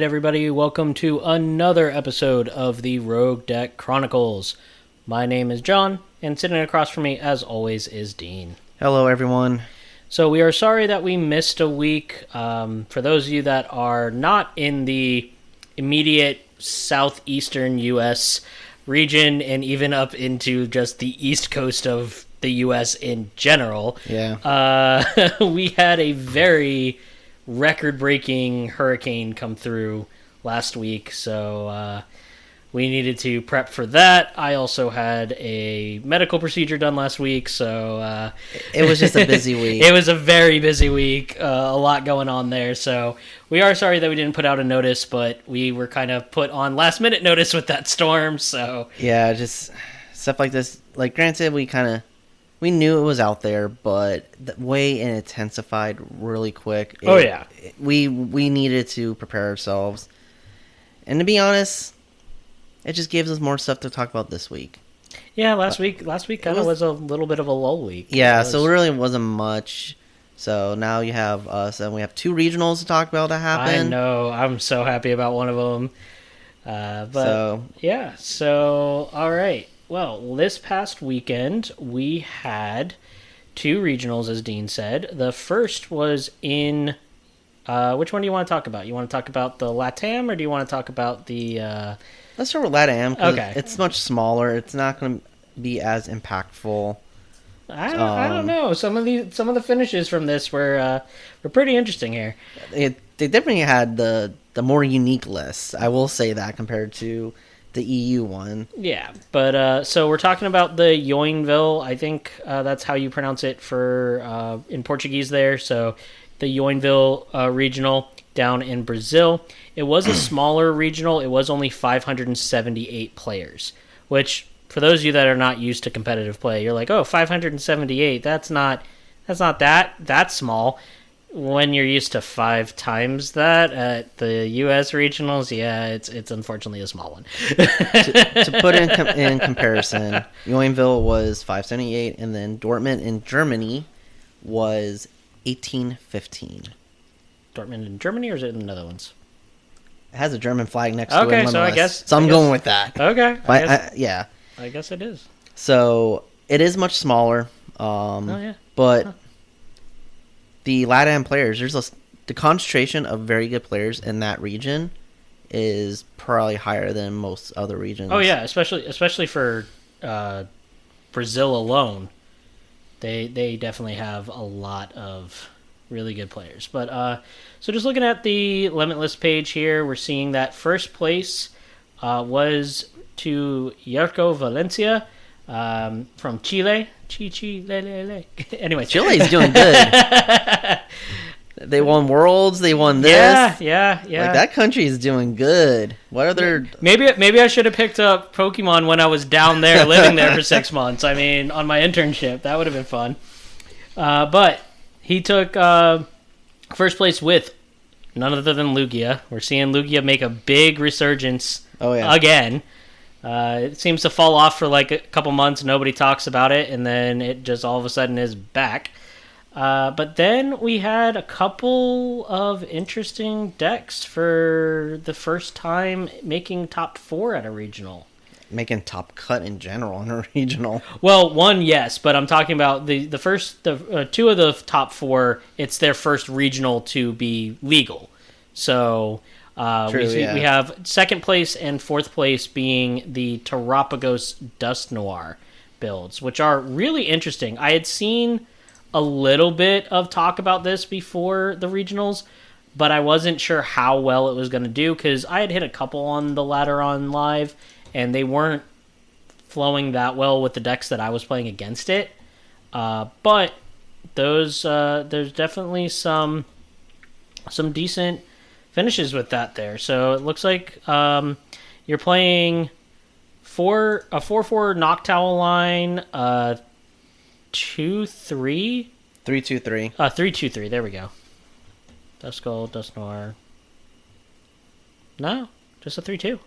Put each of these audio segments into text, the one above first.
Alright everybody, welcome to another episode of the Rogue Deck Chronicles. My name is John, and sitting across from me, as always, is Dean. Hello everyone. So we are sorry that we missed a week. For those of you that are not in the immediate southeastern U.S. region, and even up into just the east coast of the U.S. in general, we had a very record-breaking hurricane come through last week, so we needed to prep for that. I also had a medical procedure done last week, so it was just a busy week. It was a very busy week, a lot going on there, so we are sorry that we didn't put out a notice, but we were kind of put on last-minute notice with that storm, so... Yeah, just stuff like this. Like, granted, we knew it was out there, but the way it intensified really quick. We needed to prepare ourselves. And to be honest, it just gives us more stuff to talk about this week. Yeah, last week kind of was a little bit of a lull week. Yeah, so it really wasn't much. So now you have us, and we have 2 regionals to talk about that happen. I know. I'm so happy about one of them. So all right. Well, this past weekend, we had 2 regionals, as Dean said. The first was in... which one do you want to talk about? You want to talk about the LATAM, or do you want to talk about the... Let's start with LATAM, because okay. It's much smaller. It's not going to be as impactful. I don't know. Some of the finishes from this were pretty interesting here. They definitely had the more unique lists. I will say that compared to the EU one. Yeah, but so we're talking about the Joinville. I think that's how you pronounce it for in Portuguese there. So the Joinville regional down in Brazil. It was a smaller regional. It was only 578 players, which for those of you that are not used to competitive play, you're like, oh, 578. That's not that small. When you're used to 5 times that at the U.S. regionals, yeah, it's unfortunately a small one. to put in comparison, Joinville was 578, and then Dortmund in Germany was 1815. Dortmund in Germany, or is it in the Netherlands? It has a German flag next to it. Okay, so I guess... So I'm going with that. Okay. Yeah. I guess it is. So it is much smaller. But... The LATAM players, the concentration of very good players in that region is probably higher than most other regions. Oh yeah, especially for Brazil alone, they definitely have a lot of really good players. But so just looking at the Limitless page here, we're seeing that first place was to Yerko Valencia from Chile. Anyway, Chile's doing good. They won Worlds. They won this. Yeah. Like, that country is doing good. What other? Maybe I should have picked up Pokemon when I was down there, living there for 6 months. I mean, on my internship, that would have been fun. But he took first place with none other than Lugia. We're seeing Lugia make a big resurgence again. It seems to fall off for like a couple months. Nobody talks about it, and then it just all of a sudden is back. But then we had a couple of interesting decks for the first time making top 4 at a regional. Making top cut in general in a regional. Well, one, yes, but I'm talking about the 2 of the top 4. It's their first regional to be legal. So... we have second place and fourth place being the Terapagos Dust Noir builds, which are really interesting. I had seen a little bit of talk about this before the regionals, but I wasn't sure how well it was going to do because I had hit a couple on the ladder on live, and they weren't flowing that well with the decks that I was playing against it. But there's definitely some decent finishes with that there. So it looks like you're playing a 4/4 Noctowl line, 2/3? 3/2/3. 3/2/3, there we go. Duskull, Dust Noir. No, just a 3/2.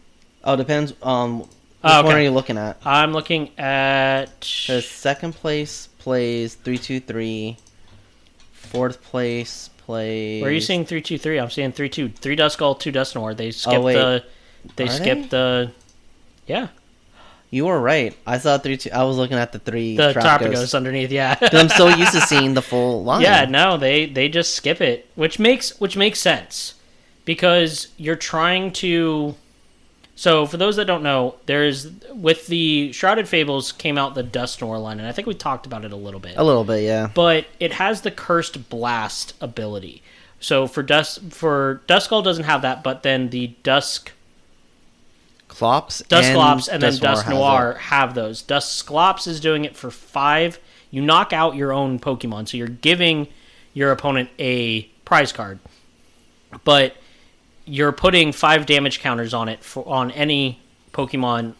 Oh, depends. Which one are you looking at? I'm looking at... The second place plays 3/2/3. Fourth place plays... Where are you seeing 3-2-3? I'm seeing 3-2. 3 Duskull, 2 Dusknoir. They skipped the... Yeah. You were right. I saw 3-2. I was looking at the 3 Terrapagos underneath, yeah. I'm so used to seeing the full line. Yeah, no, they just skip it, which makes sense. Because you're trying to... So, for those that don't know, with the Shrouded Fables came out the Dusknoir line, and I think we talked about it a little bit. A little bit, yeah. But it has the Cursed Blast ability. So, for Duskull doesn't have that, but then the Dusclops and then Dusknoir have those. Dusclops is doing it for 5. You knock out your own Pokemon, so you're giving your opponent a prize card. But... you're putting 5 damage counters on it on any Pokemon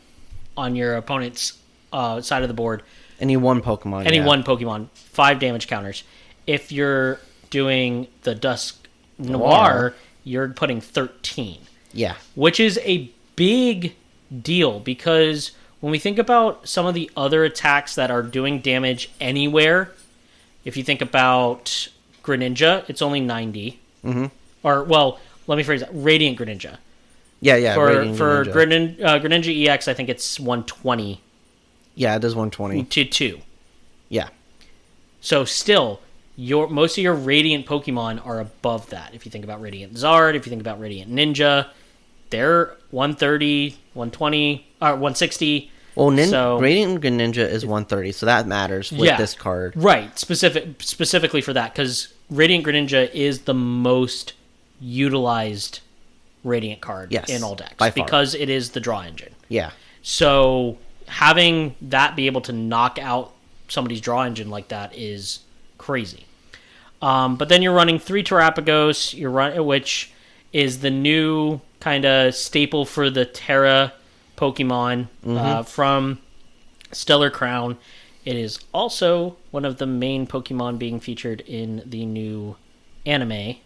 on your opponent's side of the board. Any one Pokemon. One Pokemon. 5 damage counters. If you're doing the Dusknoir, you're putting 13. Yeah. Which is a big deal because when we think about some of the other attacks that are doing damage anywhere, if you think about Greninja, it's only 90. Mm-hmm. Let me phrase that. Radiant Greninja. Yeah. For Greninja EX, I think it's 120. Yeah, it does 120. To 2. Yeah. So still, most of your Radiant Pokemon are above that. If you think about Radiant Zard, if you think about Radiant Ninja, they're 130, 120, or 160. Well, Radiant Greninja is 130, so that matters with this card. Right, specifically for that, because Radiant Greninja is the most... utilized Radiant card in all decks because it is the draw engine. Yeah. So having that be able to knock out somebody's draw engine like that is crazy. But then you're running 3 Terrapagos, which is the new kind of staple for the Terra Pokemon from Stellar Crown. It is also one of the main Pokemon being featured in the new anime.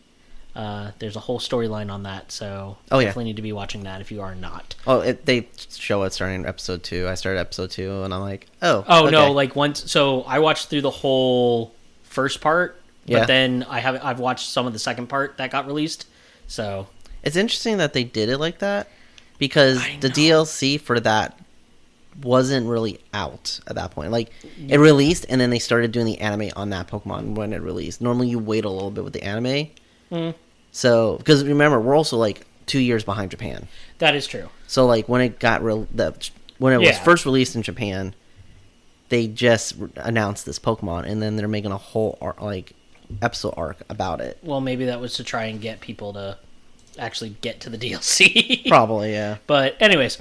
There's a whole storyline on that, so definitely need to be watching that if you are not. Oh, they show it starting episode 2. I started episode 2, and I'm like, okay. No, like once. So I watched through the whole first part, but then I've watched some of the second part that got released. So it's interesting that they did it like that because the DLC for that wasn't really out at that point. Like it released, and then they started doing the anime on that Pokemon when it released. Normally, you wait a little bit with the anime. So, because remember, we're also like 2 years behind Japan. That is true. So, like when it got was first released in Japan, they just announced this Pokemon, and then they're making a whole episode arc about it. Well, maybe that was to try and get people to actually get to the DLC. Probably, yeah. But anyways,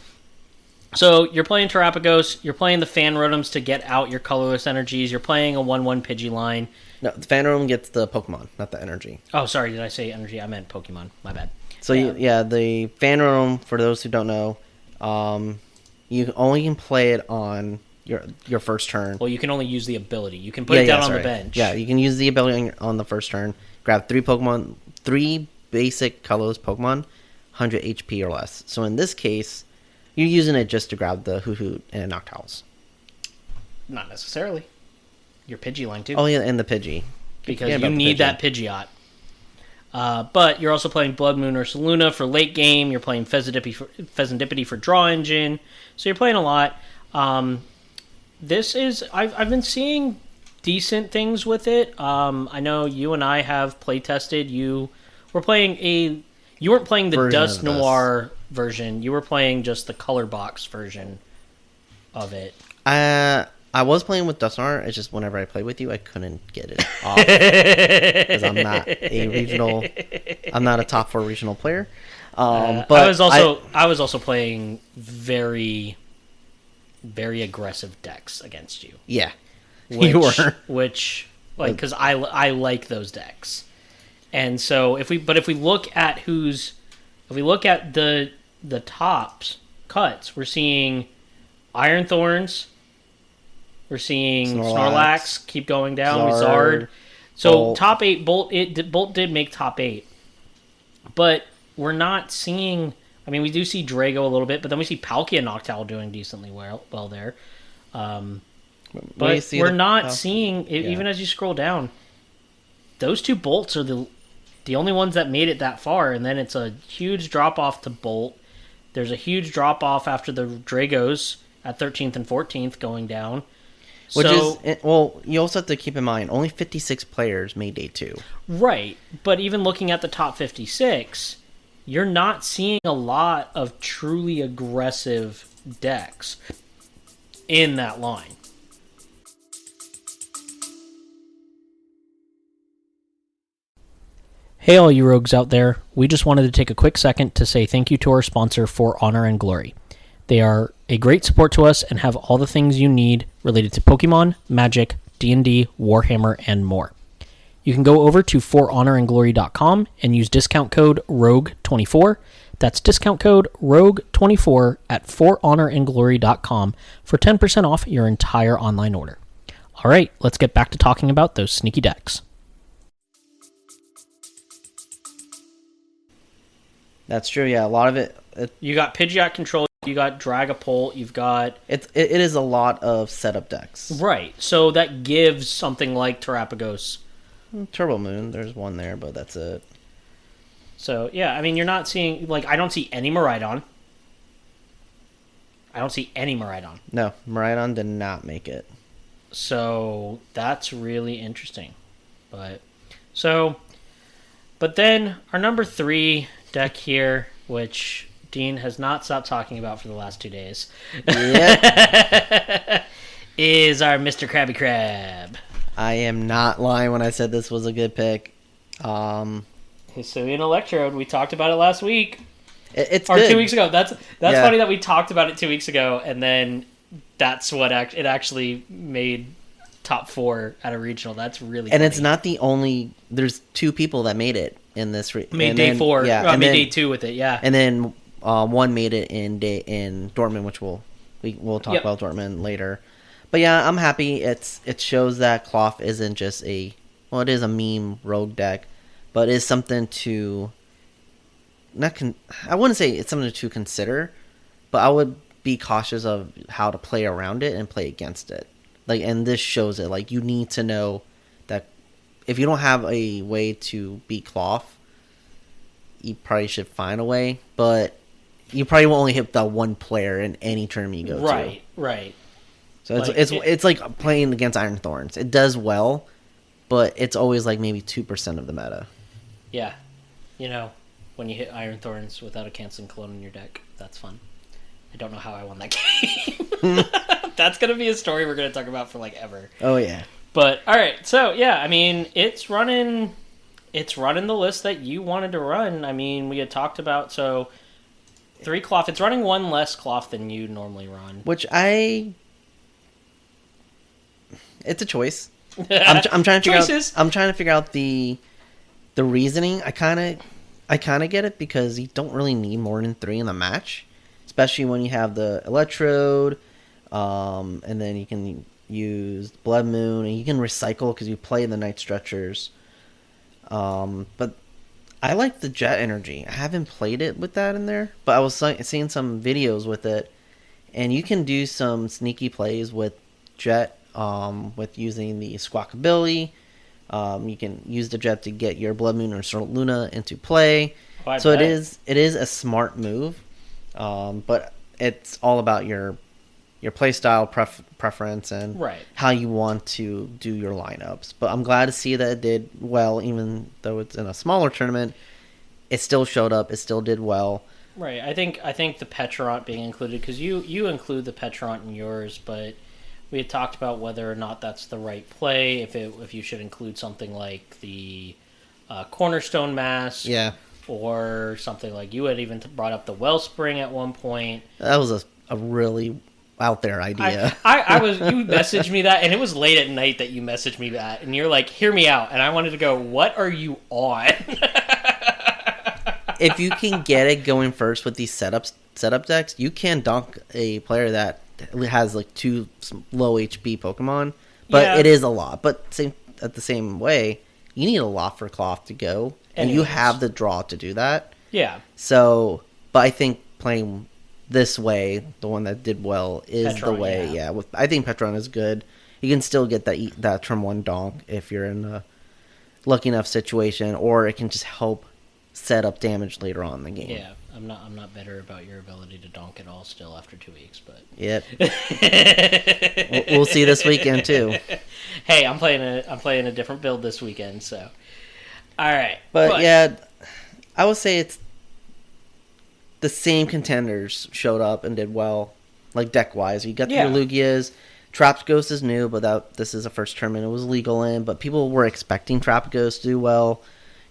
so you're playing Terrapagos, you're playing the Fan Rotoms to get out your colorless energies, you're playing a 1/1 Pidgeline. No, the Fan Rotom gets the Pokemon, not the energy. Oh, sorry, did I say energy? I meant Pokemon. My bad. So, the Fan Rotom, for those who don't know, you only can play it on your first turn. Well, you can only use the ability. You can put it down on the bench. Yeah, you can use the ability on the first turn. Grab 3 basic colorless Pokemon, 100 HP or less. So, in this case, you're using it just to grab the Hoot and Noctowls. Not necessarily. Your Pidgeline, too. Oh, yeah, and the Pidgey. Because you need that Pidgeot. But you're also playing Blood Moon or Saluna for late game. You're playing Fezandipiti for draw engine. So you're playing a lot. I've been seeing decent things with it. I know you and I have play tested. You weren't playing the Dusknoir version. You were playing just the color box version of it. I was playing with Dusknoir. It's just whenever I played with you, I couldn't get it off because I'm not a top 4 regional player. But I was also playing very, very aggressive decks against you. Yeah, you were. Because I like those decks, and so if we look at the tops cuts, we're seeing Iron Thorns. We're seeing Snorlax keep going down. Zard. So Bolt. Top 8, Bolt did make top 8. But we're not seeing... I mean, we do see Drago a little bit, but then we see Palkia and Noctowl doing decently well there. But we're not seeing, even as you scroll down, those 2 Bolts are the the only ones that made it that far, and then it's a huge drop-off to Bolt. There's a huge drop-off after the Dragos at 13th and 14th going down. Which is, well, you also have to keep in mind, only 56 players made Day 2. Right, but even looking at the top 56, you're not seeing a lot of truly aggressive decks in that line. Hey all you rogues out there, we just wanted to take a quick second to say thank you to our sponsor For Honor and Glory. They are a great support to us and have all the things you need related to Pokemon, Magic, D&D, Warhammer, and more. You can go over to forhonorandglory.com and use discount code ROGUE24. That's discount code ROGUE24 at forhonorandglory.com for 10% off your entire online order. All right, let's get back to talking about those sneaky decks. That's true, yeah. A lot of it... You got Pidgeot Control, you got Dragapult, you've got... It is a lot of setup decks. Right, so that gives something like Terapagos. Turbo Moon, there's one there, but that's it. So, yeah, I mean, you're not seeing... Like, I don't see any Miraidon. No, Miraidon did not make it. So, that's really interesting. But then, our number 3... deck here, which Dean has not stopped talking about for the last 2 days, is our Mr. Krabby Crab. I am not lying when I said this was a good pick. Hisuian Electrode. We talked about it last week. It's or good. 2 weeks ago. That's funny that we talked about it 2 weeks ago, and then that's what it actually made top 4 at a regional. That's really and funny. It's not the only. There's 2 people that made it in this. Made day 4. Yeah, made day 2 with it. Yeah, and then one made it in Dortmund, which we'll talk about Dortmund later. But yeah, I'm happy. It shows that Cloth isn't just it is a meme rogue deck, but is something to I wouldn't say it's something to consider, but I would be cautious of how to play around it and play against it. Like, and this shows it. Like, you need to know that if you don't have a way to beat Cloth, you probably should find a way, but you probably will only hit that one player in any tournament you go to. Right. So it's like playing against Iron Thorns. It does well, but it's always like maybe 2% of the meta. Yeah. You know, when you hit Iron Thorns without a canceling clone in your deck, that's fun. I don't know how I won that game. That's going to be a story we're going to talk about for like ever. Oh, yeah. But, all right. So, yeah, I mean, it's running the list that you wanted to run. I mean, we had talked about, 3 Cloth. It's running 1 less Cloth than you normally run. It's a choice. I'm trying to figure out the reasoning. I kind of get it because you don't really need more than 3 in the match, especially when you have the Electrode, and then you can use Blood Moon, and you can recycle because you play the Night Stretchers. But I like the Jet Energy. I haven't played it with that in there, but I was seeing some videos with it, and you can do some sneaky plays with Jet, with using the Squawk ability. You can use the Jet to get your Blood Moon or Luna into play. So it is a smart move, but it's all about your play style preference and how you want to do your lineups. But I'm glad to see that it did well, even though it's in a smaller tournament. It still showed up. It still did well. Right. I think the Petront being included, because you include the Petront in yours, but we had talked about whether or not that's the right play. If you should include something like the Cornerstone Mask. Yeah. Or something like you had even brought up the Wellspring at one point. That was a really out there idea. You messaged me that, and it was late at night that you messaged me that, and you're like, hear me out. And I wanted to go, what are you on? If you can get it going first with these setup decks, you can dunk a player that has like 2 low HP Pokemon, but it is a lot. But at the same way, you need a lot for Cloth to go, and you have the draw to do that. Yeah. So, but I think playing this way, the one that did well, is Petron, the way. Yeah, I think Petron is good. You can still get that turn 1 donk if you're in lucky enough situation, or it can just help set up damage later on in the game. Yeah, I'm not bitter about your ability to donk at all still after 2 weeks, but yep. We'll see this weekend too. Hey, I'm playing a different build this weekend, so all right. But yeah, I would say it's the same contenders showed up and did well, like deck wise. You got your Lugias. Trapghost is new, but this is the first tournament it was legal in. But people were expecting Trapghost to do well.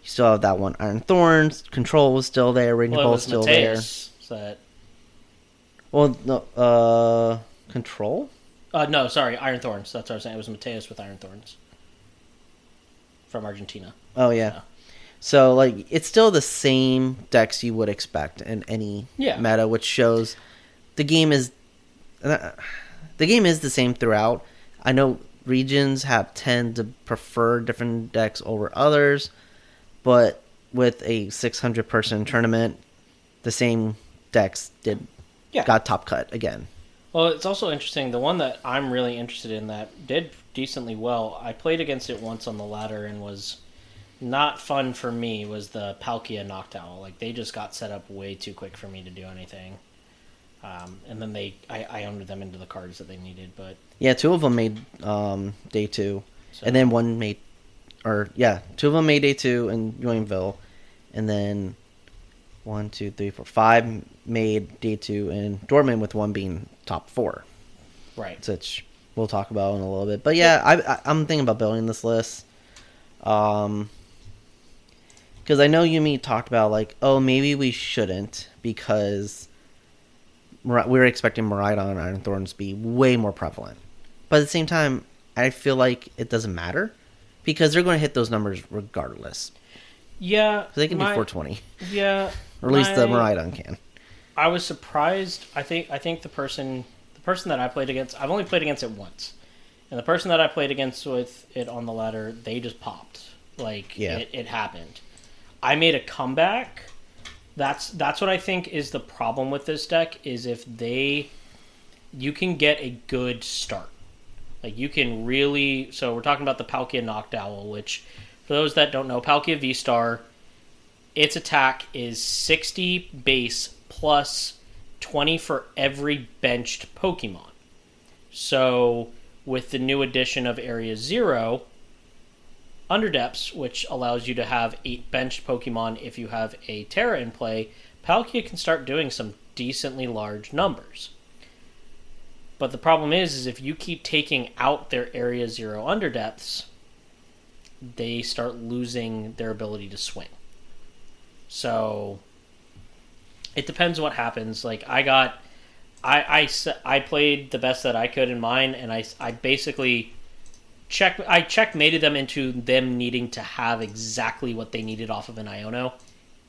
You still have that one Iron Thorns. Control was still there. Raging Bull was still Mateus, there. Well, no, Control? No, sorry, Iron Thorns. That's what I was saying. It was Mateus with Iron Thorns from Argentina. Oh yeah. So like it's still the same decks you would expect in any meta, which shows the game is the same throughout. I know regions tend to prefer different decks over others, but with a 600-person tournament, the same decks got top cut again. Well, it's also interesting. The one that I'm really interested in that did decently well, I played against it once on the ladder and was not fun for me, was the Palkia Noctowl. Like, they just got set up way too quick for me to do anything. And then I owned them into the cards that they needed. But yeah, two of them made day 2. So, and then two of them made day 2 in Joinville. And then 1, 2, 3, 4, 5 made day 2 in Dortmund, with one being top 4. Right. Which we'll talk about in a little bit. But yeah, I'm thinking about building this list. Because I know Yumi talked about, like, oh, maybe we shouldn't, because we were expecting Miraidon and Iron Thorns to be way more prevalent. But at the same time, I feel like it doesn't matter, because they're going to hit those numbers regardless. Yeah. Because they can do 420. Yeah. Or at least the Miraidon can. I was surprised. I think the person that I played against, I've only played against it once. And the person that I played against with it on the ladder, they just popped. Like, it happened. I made a comeback. That's what I think is the problem with this deck, is you can get a good start. Like, you can really... So we're talking about the Palkia Noctowl, which, for those that don't know, Palkia VSTAR, its attack is 60 base plus 20 for every benched Pokemon. So, with the new addition of Area 0... Underdepths, which allows you to have 8 benched Pokemon if you have a Terra in play, Palkia can start doing some decently large numbers. But the problem is if you keep taking out their Area 0 Underdepths, they start losing their ability to swing. So, it depends what happens. Like, I played the best that I could in mine, and I basically... I checkmated them into them needing to have exactly what they needed off of an Iono,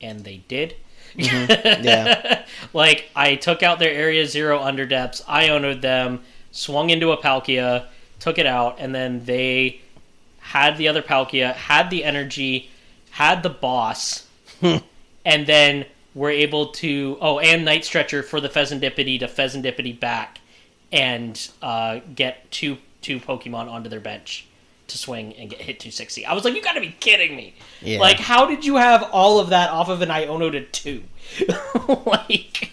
and they did. Mm-hmm. Yeah. Like, I took out their Area 0 Underdepths, Iono'd them, swung into a Palkia, took it out, and then they had the other Palkia, had the energy, had the boss, and then were able to... Oh, and Night Stretcher for the Fezandipiti to Fezandipiti back, and get two Pokemon onto their bench to swing and get hit 260. I was like, you gotta be kidding me. Yeah. Like, how did you have all of that off of an Iono to 2? Like,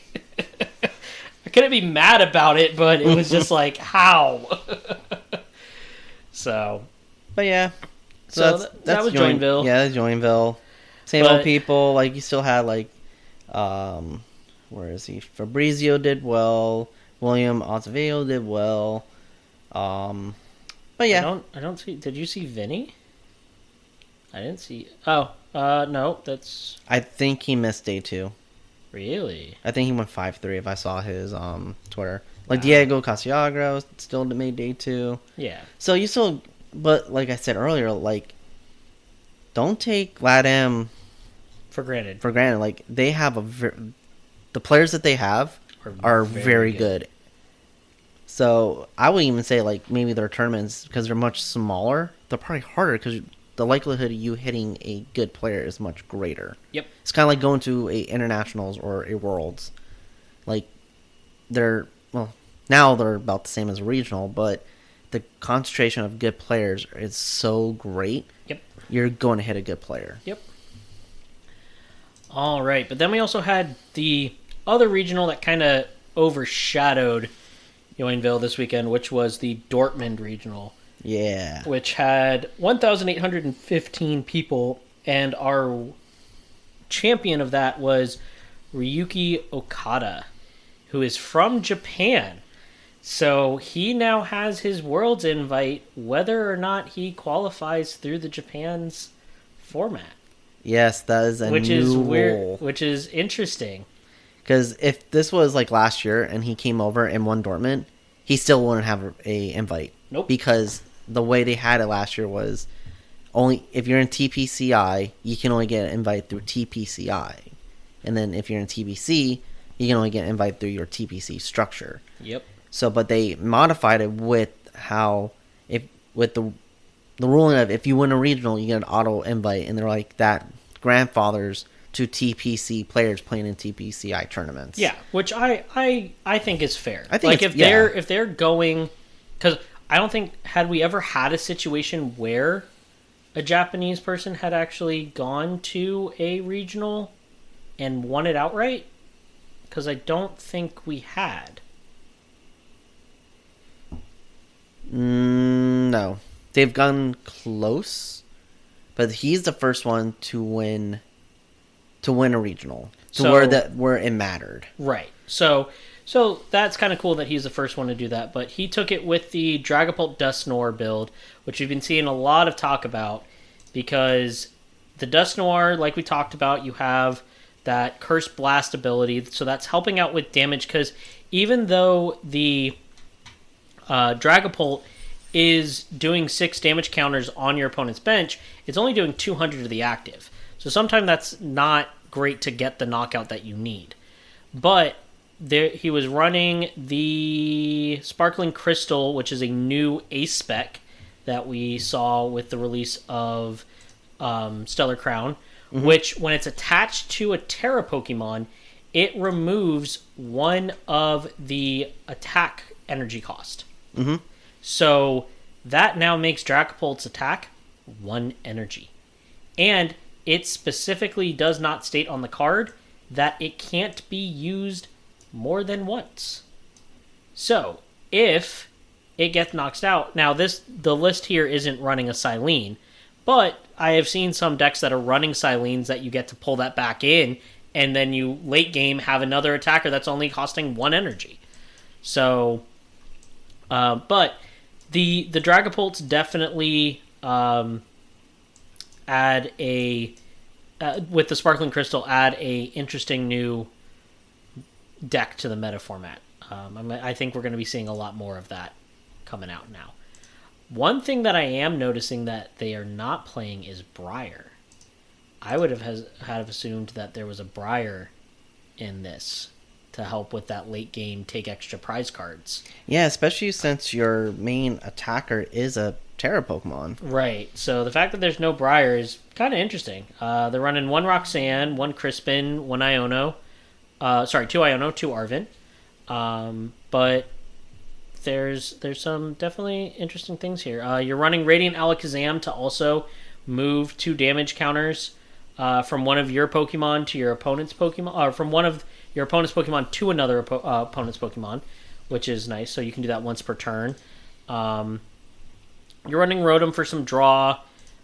I couldn't be mad about it, but it was just like, how? So. But yeah. So that was Joinville. Yeah, Joinville. Same old people. Like, you still had, like, where is he? Fabrizio did well. William Azevedo did well. But yeah, I don't see. Did you see Vinny? I didn't see. Oh, no, that's. I think he missed day 2. Really? I think he went 5-3. If I saw his Twitter, like Diego Casiagro still made day 2. Yeah. So you still, but like I said earlier, like, don't take LATAM for granted. Like, they have the players that they have are very good. So I would even say, like, maybe their tournaments, because they're much smaller, they're probably harder because the likelihood of you hitting a good player is much greater. Yep. It's kind of like going to a internationals or a worlds. Like, now they're about the same as a regional, but the concentration of good players is so great. Yep. You're going to hit a good player. Yep. All right, but then we also had the other regional that kind of overshadowed Joinville this weekend, which was the Dortmund Regional. Yeah. Which had 1,815 people, and our champion of that was Ryuki Okada, who is from Japan. So he now has his Worlds invite, whether or not he qualifies through the Japan's format. Yes, that is a new rule. Which is interesting. Because if this was like last year and he came over and won Dortmund, he still wouldn't have a invite. Nope. Because the way they had it last year was only if you're in TPCI, you can only get an invite through TPCI. And then if you're in TBC, you can only get an invite through your TPC structure. Yep. So, but they modified it with the ruling of if you win a regional, you get an auto invite, and they're like that grandfathers to TPC players playing in TPCI tournaments. Yeah, which I think is fair. I think like if they're going, because I don't think had we ever had a situation where a Japanese person had actually gone to a regional and won it outright, because I don't think we had. No, they've gone close, but he's the first one to win a regional where it mattered. Right. So that's kind of cool that he's the first one to do that. But he took it with the Dragapult Dusknoir build, which we've been seeing a lot of talk about, because the Dusknoir, like we talked about, you have that Curse Blast ability, so that's helping out with damage, because even though the Dragapult is doing 6 damage counters on your opponent's bench, it's only doing 200 of the active. So sometimes that's not great to get the knockout that you need. But he was running the Sparkling Crystal, which is a new ace spec that we saw with the release of Stellar Crown, which when it's attached to a Terra Pokemon, it removes one of the attack energy cost. Mm-hmm. So that now makes Dragapult's attack 1 energy. And it specifically does not state on the card that it can't be used more than once. So if it gets knocked out, now the list here isn't running a Silene, but I have seen some decks that are running Silenes that you get to pull that back in, and then you late game have another attacker that's only costing 1 energy. So but the Dragapults definitely add with the Sparkling Crystal, add a interesting new deck to the meta format. I think we're going to be seeing a lot more of that coming out now. One thing that I am noticing that they are not playing is Briar. I would have assumed that there was a Briar in this to help with that late game take extra prize cards. Yeah, especially since your main attacker is a Terra Pokemon. Right. So the fact that there's no Briar is kind of interesting. They're running 1 Roxanne, 1 Crispin, 1 Iono. 2 Iono, 2 Arven. But there's some definitely interesting things here. You're running Radiant Alakazam to also move 2 damage counters from one of your Pokemon to your opponent's Pokemon, or from one of your opponent's Pokemon to another opponent's Pokemon, which is nice. So you can do that once per turn. You're running Rotom for some draw.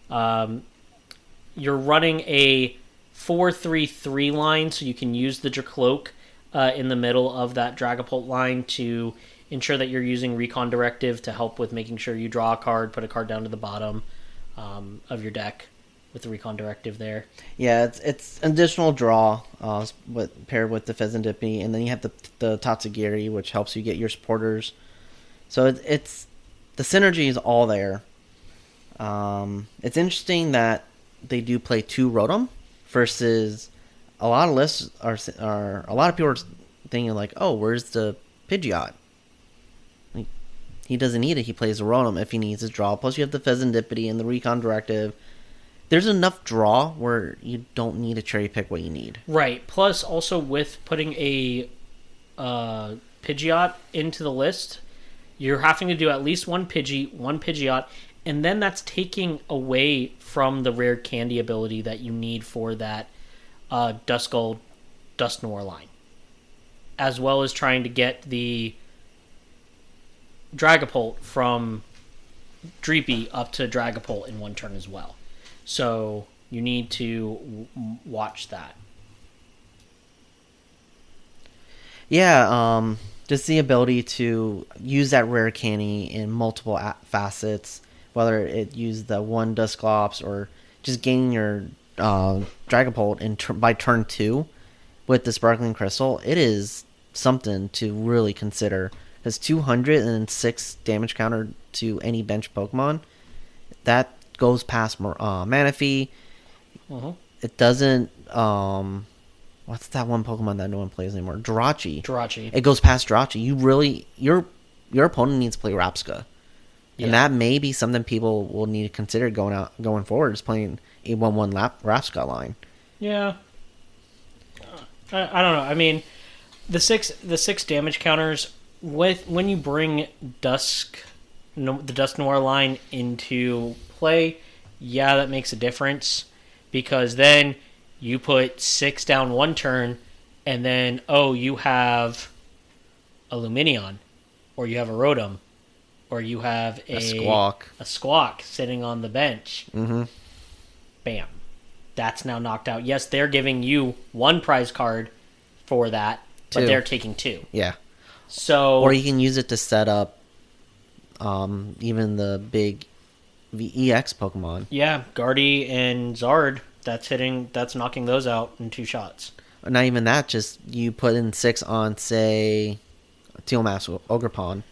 You're running a 4-3-3 line, so you can use the Dracloak in the middle of that Dragapult line to ensure that you're using Recon Directive to help with making sure you draw a card, put a card down to the bottom of your deck with the Recon Directive there. Yeah, it's additional draw paired with the Fezandipiti, and then you have the Tatsugiri, which helps you get your supporters. So it's the synergy is all there. It's interesting that they do play 2 Rotom versus a lot of lists are a lot of people are thinking like, oh, where's the Pidgeot? Like, he doesn't need it. He plays a Rotom if he needs his draw. Plus you have the Fezandipiti and the Recon Directive. There's enough draw where you don't need to cherry pick what you need. Right. Plus, also with putting a Pidgeot into the list, you're having to do at least one Pidgey, one Pidgeot, and then that's taking away from the rare candy ability that you need for that Duskull Dusknoir line, as well as trying to get the Dragapult from Dreepy up to Dragapult in one turn as well. So you need to watch that. Yeah, just the ability to use that rare candy in multiple facets, whether it use the one Dusclops or just gaining your Dragapult by turn 2 with the Sparkling Crystal. It is something to really consider. It's 206 damage counter to any bench Pokemon. That goes past Manaphy. Uh-huh. It doesn't... what's that one Pokemon that no one plays anymore? Jirachi. It goes past Jirachi. You really... Your opponent needs to play Rapska. Yeah. And that may be something people will need to consider going forward, is playing a 1-1 Rapska line. Yeah. I don't know. I mean, the six damage counters... when you bring the Dusknoir line into play, yeah, that makes a difference, because then you put 6 down one turn, and then you have a Lumineon, or you have a Rotom, or you have a Squawk sitting on the bench. Mm-hmm. Bam, that's now knocked out. Yes, they're giving you one prize card for that, but they're taking 2. Yeah. So, or you can use it to set up even the big EX Pokemon. Yeah, Guardy and Zard, that's knocking those out in 2 shots. Not even that, just you put in 6 on, say, Teal Mask Ogerpon,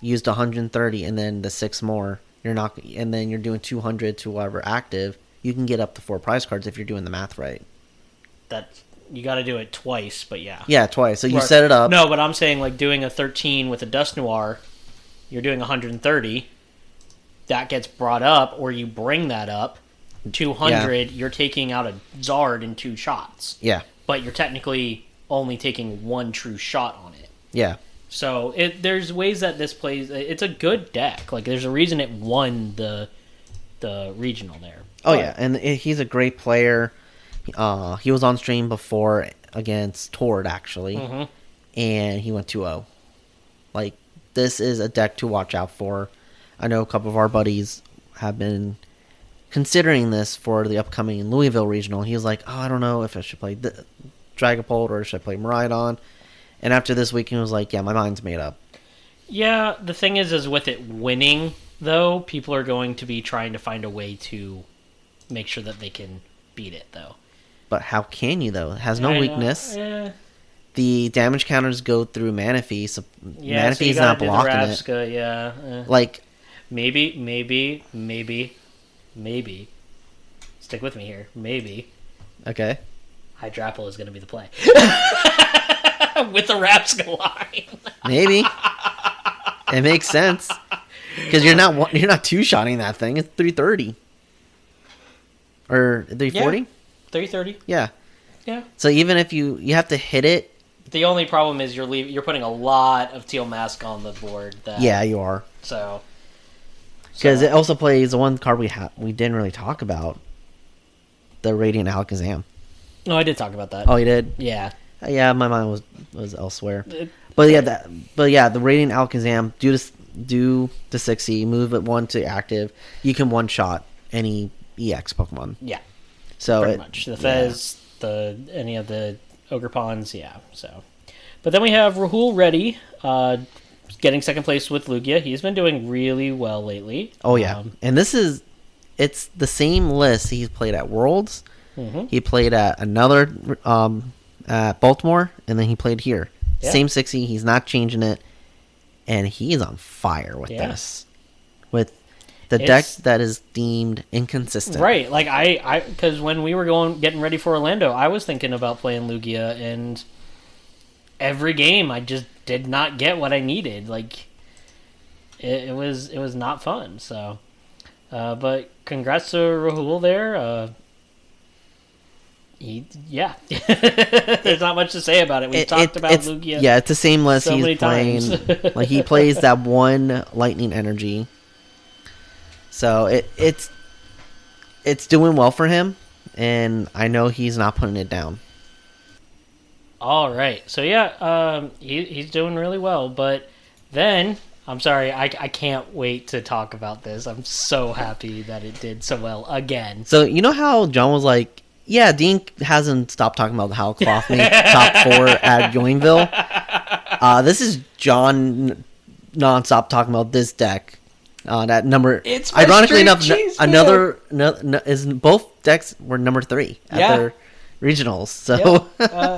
used 130, and then the 6 more, and then you're doing 200 to whatever active, you can get up to 4 prize cards if you're doing the math right. You got to do it twice, but yeah. Yeah, twice. So you set it up. No, but I'm saying like doing a 13 with a Dusknoir, you're doing 130. That gets brought up, or you bring that up. 200, you're taking out a Zard in 2 shots. Yeah. But you're technically only taking 1 true shot on it. Yeah. So there's ways that this plays. It's a good deck. Like, there's a reason it won the regional there. Oh, yeah. And he's a great player. He was on stream before against Tord, actually, mm-hmm. and he went 2-0. Like, this is a deck to watch out for. I know a couple of our buddies have been considering this for the upcoming Louisville Regional. He was like, I don't know if I should play Dragapult or should I play Miraidon. And after this week, he was like, yeah, my mind's made up. Yeah, the thing is with it winning, though, people are going to be trying to find a way to make sure that they can beat it, though. But how can you, though? It has no weakness. Yeah. The damage counters go through Manaphy, so Manaphy's so you not blocking Rapska, it. Yeah. Like, maybe. Stick with me here. Maybe. Okay. Hydrapple is going to be the play. With the Rapska line. Maybe. It makes sense. Because you're not two-shotting that thing. It's 330. Or 340? Yeah. 330. Yeah. Yeah. So even if you have to hit it. The only problem is you're putting a lot of Teal Mask on the board. Yeah, you are. So. Because it also plays the one card we didn't really talk about. The Radiant Alakazam. No, I did talk about that. Oh, you did? Yeah. Yeah, my mind was elsewhere. The Radiant Alakazam, do the 60, move it 1 to active. You can one-shot any EX Pokemon. Yeah. So pretty much. The Fez, any of the Ogerpons, yeah. So, but then we have Rahul Reddy, getting second place with Lugia. He's been doing really well lately. Oh, yeah. And it's the same list he's played at Worlds. Mm-hmm. He played at another, at Baltimore, and then he played here. Yeah. Same 60, he's not changing it. And he is on fire with this. With the deck that is deemed inconsistent. Right. Like, because when we were getting ready for Orlando, I was thinking about playing Lugia, and every game I just did not get what I needed. Like, it was not fun. So, but congrats to Rahul there. Yeah. There's not much to say about it. We've talked about Lugia. Yeah, it's the same list he's playing. Like, he plays that one Lightning Energy. So it's doing well for him, and I know he's not putting it down. All right. So, yeah, he's doing really well. But then, I'm sorry, I can't wait to talk about this. I'm so happy that it did so well again. So, you know how John was like, yeah, Dean hasn't stopped talking about how Cloth made top 4 at Joinville. This is John non-stop talking about this deck. That number, it's ironically enough, is both decks were number 3 at their regionals. So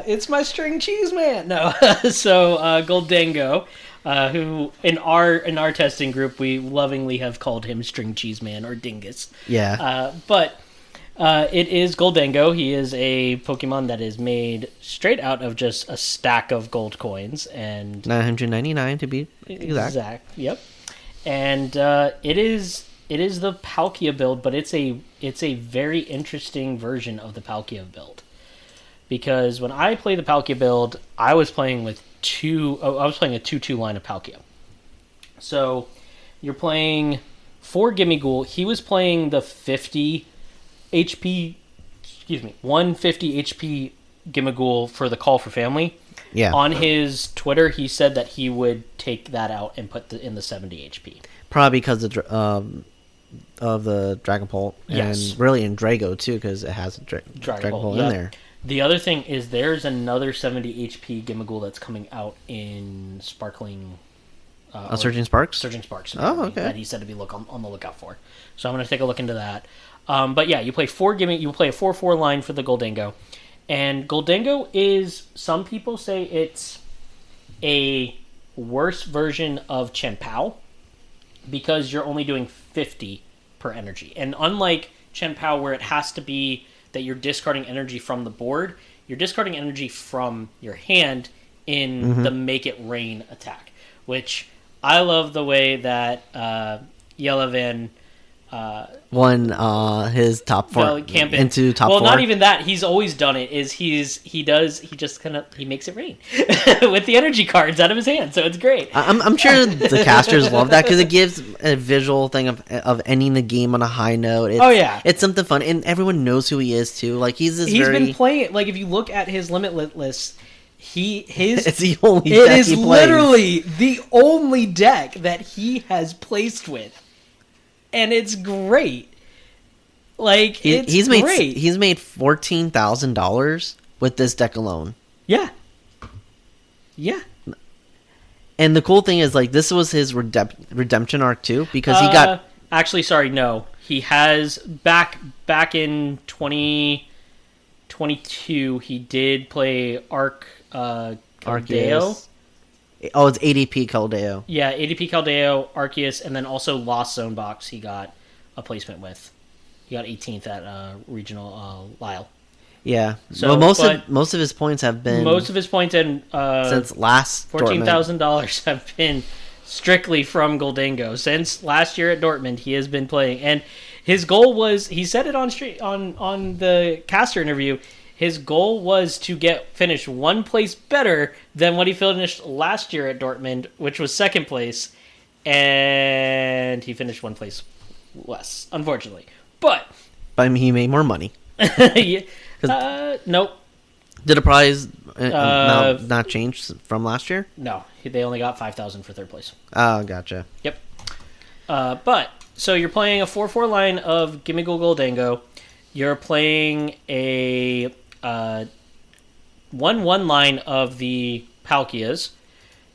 it's my string cheese man. No, so Gholdengo, who in our testing group we lovingly have called him String Cheese Man or Dingus. Yeah, but it is Gholdengo. He is a Pokemon that is made straight out of just a stack of gold coins and 999 to be exact. Yep. And it is the Palkia build, but it's a very interesting version of the Palkia build. Because when I play the Palkia build, I was playing with a 2/2 line of Palkia. So you're playing 4 Gimmighoul. He was playing the 150 HP Gimmighoul for the Call for Family. Yeah. On his Twitter, he said that he would take that out and put in the 70 HP. Probably because of the Dragapult. Yes. And really in Drago, too, because it has a Dragapult in there. The other thing is there's another 70 HP Gimmighoul that's coming out in Sparkling... Surging Sparks? Surging Sparks. Oh, okay. That he said to be on the lookout for. So I'm going to take a look into that. But yeah, you play 4 you play a 4/4 line for the Gholdengo. And Gholdengo is, some people say it's a worse version of Chien-Pao because you're only doing 50 per energy. And unlike Chien-Pao where it has to be that you're discarding energy from the board, you're discarding energy from your hand in the Make It Rain attack, which I love the way that Yellowvan won his top 4 into top 4. Well, not even that. He's always done it. He makes it rain with the energy cards out of his hand. So it's great. I'm sure the casters love that because it gives a visual thing of ending the game on a high note. It's something fun, and everyone knows who he is too. Like he's been playing. Like if you look at his limit list. It's the only deck he plays. Literally the only deck that he has placed with. And it's great. Like, he's great. He's made $14,000 with this deck alone. Yeah. Yeah. And the cool thing is, like, this was his redemption arc, too, because he got... Actually, sorry, no. He has... Back in 2022, he did play Arceus. Oh, it's ADP Keldeo. Yeah, ADP Keldeo, Arceus, and then also Lost Zone Box he got a placement with. He got 18th at regional Lyle. Yeah. So most of his points have been... Most of his points and since last $14,000 have been strictly from Gholdengo. Since last year at Dortmund, he has been playing. And his goal was... He said it on the caster interview... His goal was to finish one place better than what he finished last year at Dortmund, which was second place, and he finished one place less, unfortunately. But he made more money. Nope. Did the prize not change from last year? No, they only got $5,000 for third place. Oh, gotcha. Yep. But so you're playing a 4/4 line of Gimmighoul Gholdengo. You're playing a 1/1 line of the Palkias.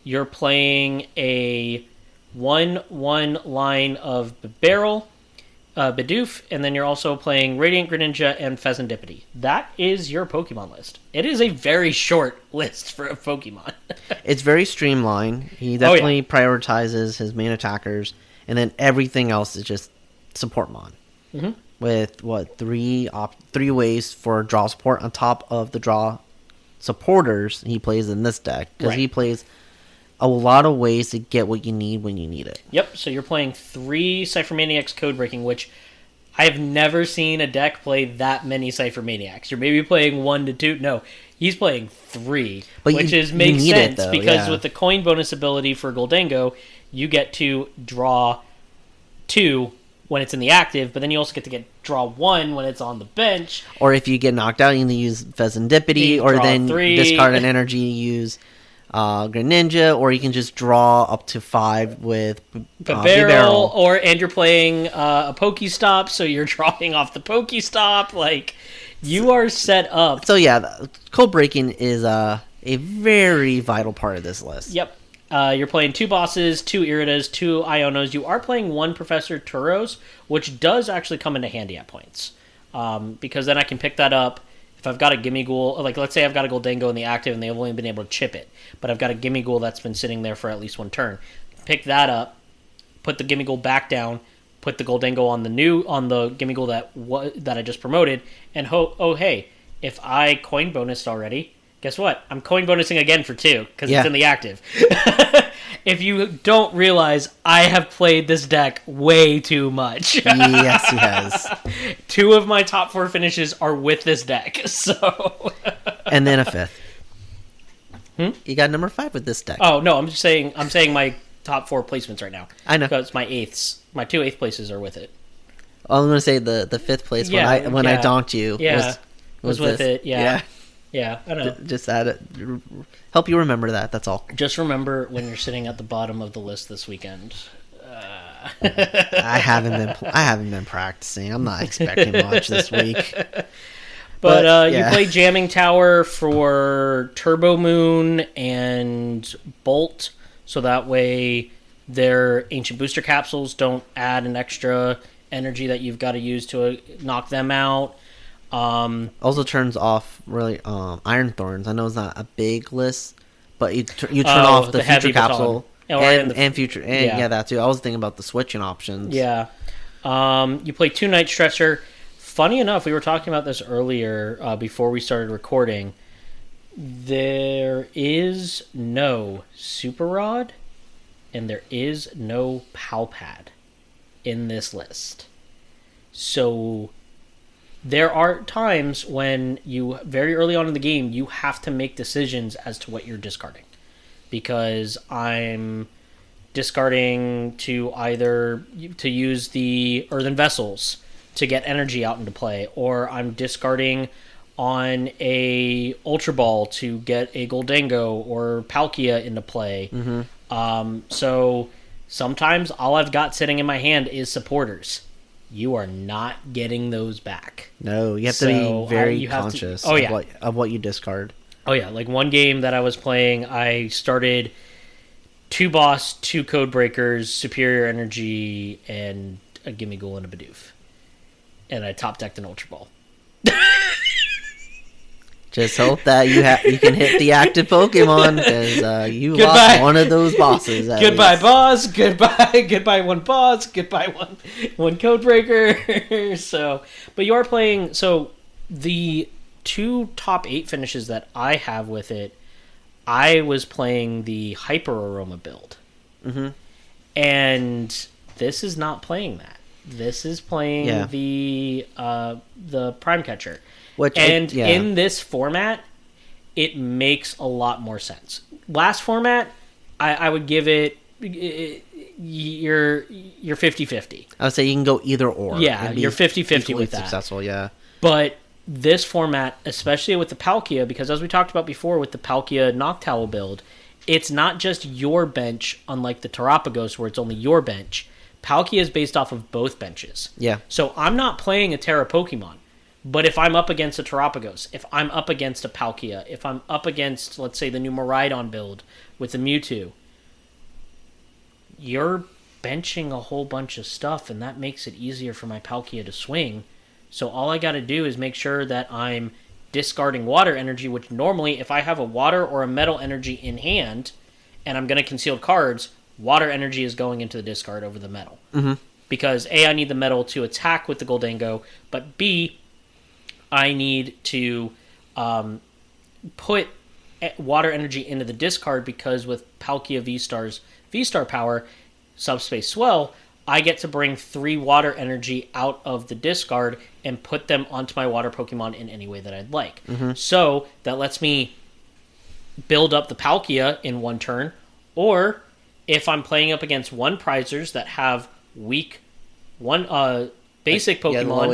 You're playing a 1/1 line of Bibarel, Bidoof, and then you're also playing Radiant Greninja and Fezandipiti. That is your Pokemon list. It is a very short list for a Pokemon. It's very streamlined. He definitely prioritizes his main attackers, and then everything else is just support mon. Mm-hmm. With, 3 ways for draw support on top of the draw supporters he plays in this deck. Because he plays a lot of ways to get what you need when you need it. Yep, so you're playing 3 Ciphermaniac's Codebreaking, which I have never seen a deck play that many Ciphermaniacs. You're maybe playing 1 to 2. No, he's playing 3, which makes sense because with the coin bonus ability for Gholdengo, you get to draw 2 when it's in the active, but then you also get to draw 1 when it's on the bench. Or if you get knocked out, you can use Fezandipiti, or then 3. Discard an energy, use Greninja, or you can just draw up to 5 with Bibarel, and you're playing a PokéStop, so you're drawing off the PokéStop. Like, you are set up. So yeah, Codebreaking is a very vital part of this list. Yep. You're playing 2 bosses, 2 Iridas, 2 Ionos. You are playing 1 Professor Turos, which does actually come into handy at points. Because then I can pick that up. If I've got a Gimmighoul, like let's say I've got a Gholdengo in the active and they've only been able to chip it, but I've got a Gimmighoul that's been sitting there for at least 1 turn. Pick that up, put the Gimmighoul back down, put the Gholdengo on the Gimmighoul that I just promoted, and hey, if I coin bonused already, guess what? I'm coin bonusing again for 2 because it's in the active. If you don't realize, I have played this deck way too much. Yes, he has. 2 of my top 4 finishes are with this deck. So, and then a 5th. You got number 5 with this deck. Oh no, I'm saying my top 4 placements right now. I know because my 8ths, my 2 8th places are with it. I'm going to say the 5th place when I donked you was with this. it. Yeah. Yeah, I know. Just add it. Help you remember that. That's all. Just remember when you're sitting at the bottom of the list this weekend. I haven't been practicing. I'm not expecting much this week. But you play Jamming Tower for Turbo Moon and Bolt, so that way their Ancient Booster Capsules don't add an extra energy that you've got to use to knock them out. Also turns off really Iron Thorns. I know it's not a big list, but you turn off the Future Capsule and Future that too. I was thinking about the switching options. Yeah. You play 2 Night Stretcher. Funny enough, we were talking about this earlier before we started recording. There is no Super Rod and there is no PAL Pad in this list. So there are times when you, very early on in the game, you have to make decisions as to what you're discarding. Because I'm discarding to either to use the Earthen Vessels to get energy out into play, or I'm discarding on a Ultra Ball to get a Gholdengo or Palkia into play. So sometimes all I've got sitting in my hand is supporters. You are not getting those back. No, you have to be very conscious of what you discard. Oh yeah, like one game that I was playing, I started 2 boss, 2 code breakers, superior energy, and a Gimmighoul and a Bidoof. And I top decked an Ultra Ball. Just hope that you can hit the active Pokemon, because you lost one of those bosses. Goodbye, boss. Goodbye, one boss. Goodbye, one code breaker. So, but you are playing. So the 2 top 8 finishes that I have with it, I was playing the Hyper Aroma build, and this is not playing that. This is playing the Prime Catcher. In this format, it makes a lot more sense. Last format, I would give it your 50-50. I would say you can go either or. Yeah, you're 50-50 with that. Successful, yeah. But this format, especially with the Palkia, because as we talked about before with the Palkia Noctowl build, it's not just your bench, unlike the Terapagos where it's only your bench. Palkia is based off of both benches. Yeah. So I'm not playing a Terra Pokemon. But if I'm up against a Terapagos, if I'm up against a Palkia, if I'm up against, let's say, the new Miraidon build with the Mewtwo, you're benching a whole bunch of stuff, and that makes it easier for my Palkia to swing. So all I got to do is make sure that I'm discarding water energy, which normally, if I have a water or a metal energy in hand, and I'm going to conceal cards, water energy is going into the discard over the metal. Because A, I need the metal to attack with the Gholdengo, but B, I need to put water energy into the discard, because with Palkia V-Star's V-Star power, Subspace Swell, I get to bring 3 water energy out of the discard and put them onto my water Pokemon in any way that I'd like. So that lets me build up the Palkia in one turn, or if I'm playing up against one prizers that have weak basic Pokemon, low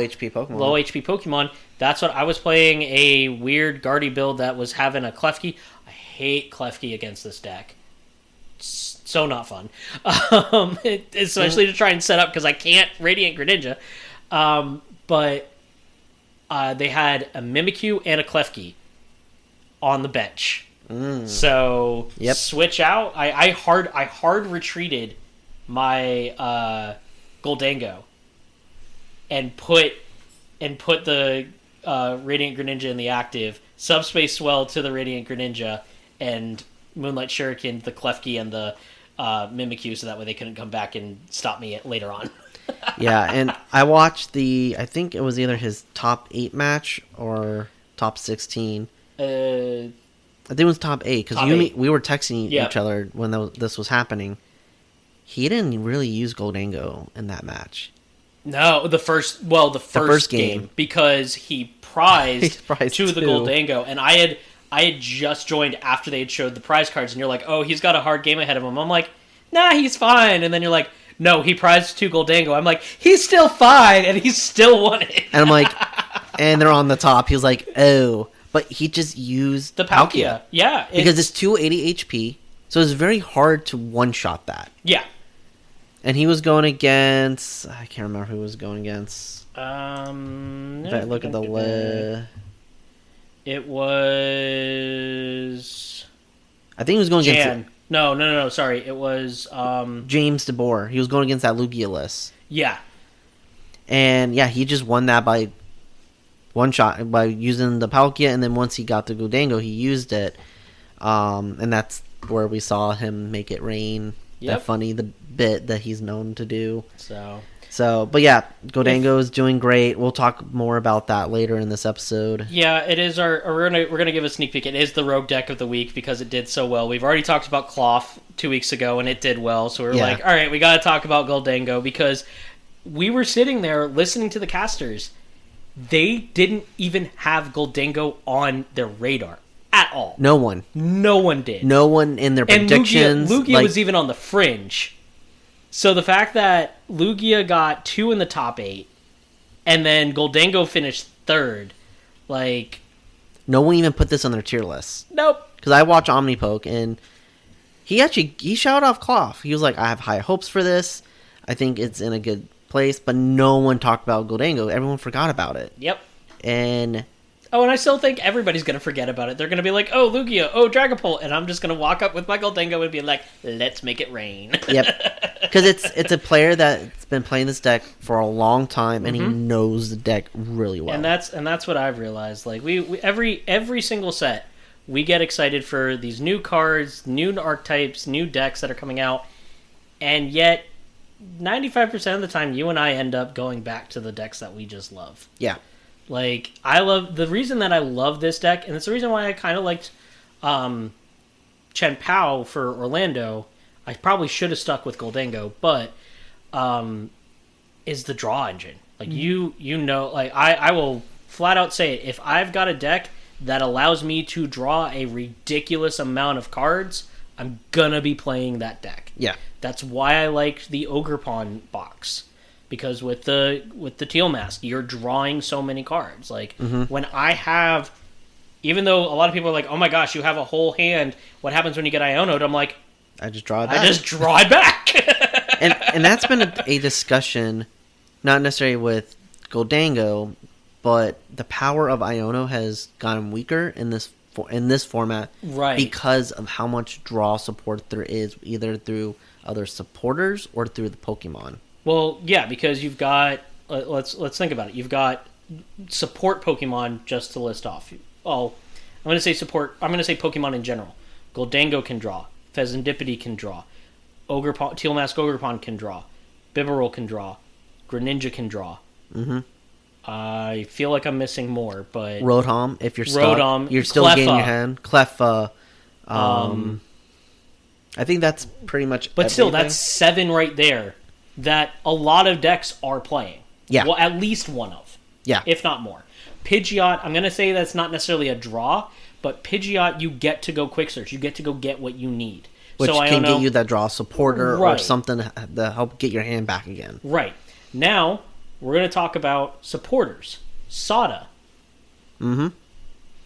HP Pokemon, that's what I was playing. A weird Guardy build that was having a Klefki. I hate Klefki against this deck. It's so not fun, especially to try and set up because I can't Radiant Greninja. But they had a Mimikyu and a Klefki on the bench. So switch out. I hard retreated my Gholdengo and put the Radiant Greninja in the active, Subspace Swell to the Radiant Greninja, and Moonlight Shuriken, the Klefki, and the Mimikyu, so that way they couldn't come back and stop me later on. Yeah, and I watched I think it was either his top 8 match or top 16. I think it was top 8, because we were texting each other when this was happening. He didn't really use Gholdengo in that match. No, the first game, because he prized to the Gholdengo, and I had just joined after they had showed the prize cards, and you're like, oh, he's got a hard game ahead of him. I'm like, nah, he's fine. And then you're like, no, he prized to Gholdengo. I'm like, he's still fine, and he still won it. And I'm like, and they're on the top. He was like, oh. But he just used the Palkia. Yeah. Because it's 280 HP, so it's very hard to one-shot that. Yeah. And he was going against... I can't remember who he was going against. If I look at the list... It was... I think he was going against... No, sorry. It was... James DeBoer. He was going against that Lugia list. Yeah. And, yeah, he just won that by one shot, by using the Palkia, and then once he got the Gholdengo, he used it. And that's where we saw him make it rain. Yep. That funny, the bit that he's known to do. So, but yeah, Gholdengo is doing great. We'll talk more about that later in this episode. Yeah, it is we're gonna give a sneak peek. It is the Rogue deck of the week because it did so well. We've already talked about Cloth 2 weeks ago, and it did well. So we're like, all right, we got to talk about Gholdengo because we were sitting there listening to the casters. They didn't even have Gholdengo on their radar at all. No one did. No one in their predictions. And Lugia was even on the fringe. So the fact that Lugia got 2 in the top 8, and then Gholdengo finished 3rd, like... No one even put this on their tier list. Nope. Because I watch Omnipoke, and he shouted off Cloth. He was like, I have high hopes for this. I think it's in a good place, but no one talked about Gholdengo. Everyone forgot about it. Yep. And I still think everybody's going to forget about it. They're going to be like, oh, Lugia, oh, Dragapult, and I'm just going to walk up with my Gholdengo and be like, let's make it rain. Yep. Because it's a player that's been playing this deck for a long time, and he knows the deck really well. And that's what I've realized. Like we every single set, we get excited for these new cards, new archetypes, new decks that are coming out, and yet 95% of the time, you and I end up going back to the decks that we just love. Yeah. Like, the reason that I love this deck, and it's the reason why I kind of liked Chen Pao for Orlando, I probably should have stuck with Gholdengo, but is the draw engine. Like, you know, like, I will flat out say it. If I've got a deck that allows me to draw a ridiculous amount of cards, I'm gonna be playing that deck. Yeah. That's why I like the Ogerpon box. Because with the Teal Mask, you're drawing so many cards. Like, when I have... Even though a lot of people are like, oh my gosh, you have a whole hand, what happens when you get Iono'd? I'm like... I just draw it back. I just draw it back! and that's been a discussion, not necessarily with Gholdengo, but the power of Iono has gotten weaker in this format. Right. Because of how much draw support there is, either through other supporters or through the Pokemon. Well, yeah, because you've got... Let's think about it. You've got support Pokemon, just to list off. Oh, I'm going to say support... I'm going to say Pokemon in general. Gholdengo can draw. Fezandipiti can draw. Teal Mask Ogerpon can draw. Bibarel can draw. Greninja can draw. I feel like I'm missing more, but... Rotom, if you're stuck. You're still getting your hand. Cleffa. I think that's pretty much But everything. Still, that's 7 right there. that a lot of decks are playing. Yeah. Well, at least one of. Yeah. If not more. Pidgeot, I'm going to say that's not necessarily a draw, but Pidgeot, you get to go quick search. You get to go get what you need. Which can get you that draw supporter or something to help get your hand back again. Right. Now, we're going to talk about supporters. Sada.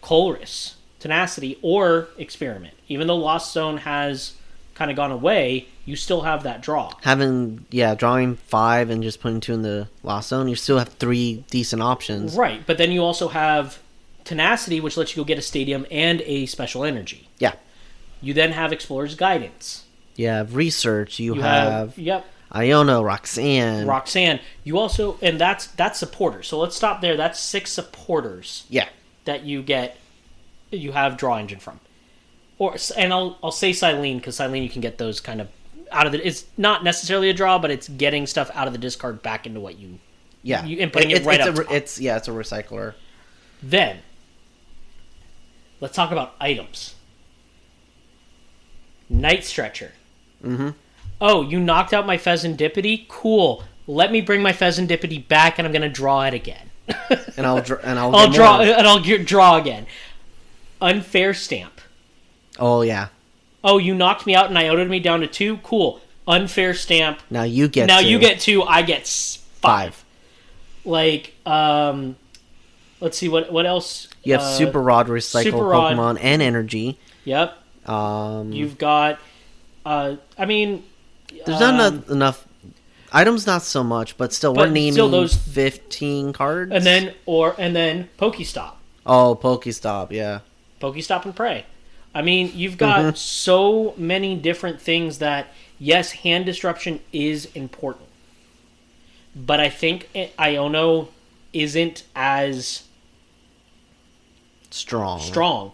Colress. Tenacity. Or Experiment. Even though Lost Zone has kind of gone away, you still have that draw. Drawing 5 and just putting 2 in the Lost Zone, you still have 3 decent options. Right. But then you also have Tenacity, which lets you go get a Stadium and a Special Energy. Yeah. You then have Explorer's Guidance. You have Research. You have Iono, Roxanne. You also, and that's supporters. So let's stop there. That's 6 supporters. Yeah. That you have draw engine from. And I'll say Silene, because Silene you can get those kind of out of the. It's not necessarily a draw, but it's getting stuff out of the discard back into what you. Yeah. And putting it right up top. It's a recycler. Then, let's talk about items. Night Stretcher. Oh, you knocked out my Fezandipiti? Cool. Let me bring my Fezandipiti back, and I'm going to draw it again. I'll draw again. Unfair Stamp. Oh, yeah. Oh, you knocked me out and Iono'd me down to 2? Cool. Unfair Stamp. Now you get 2, I get 5. Like, let's see, what else? You have Super Rod, Recycle Pokemon, and Energy. Yep. You've got, there's not enough items, not so much, but still, we're naming those 15 cards. And then PokéStop. Oh, PokéStop, yeah. PokéStop and Pray. I mean, you've got so many different things that, yes, hand disruption is important. But I think Iono isn't as strong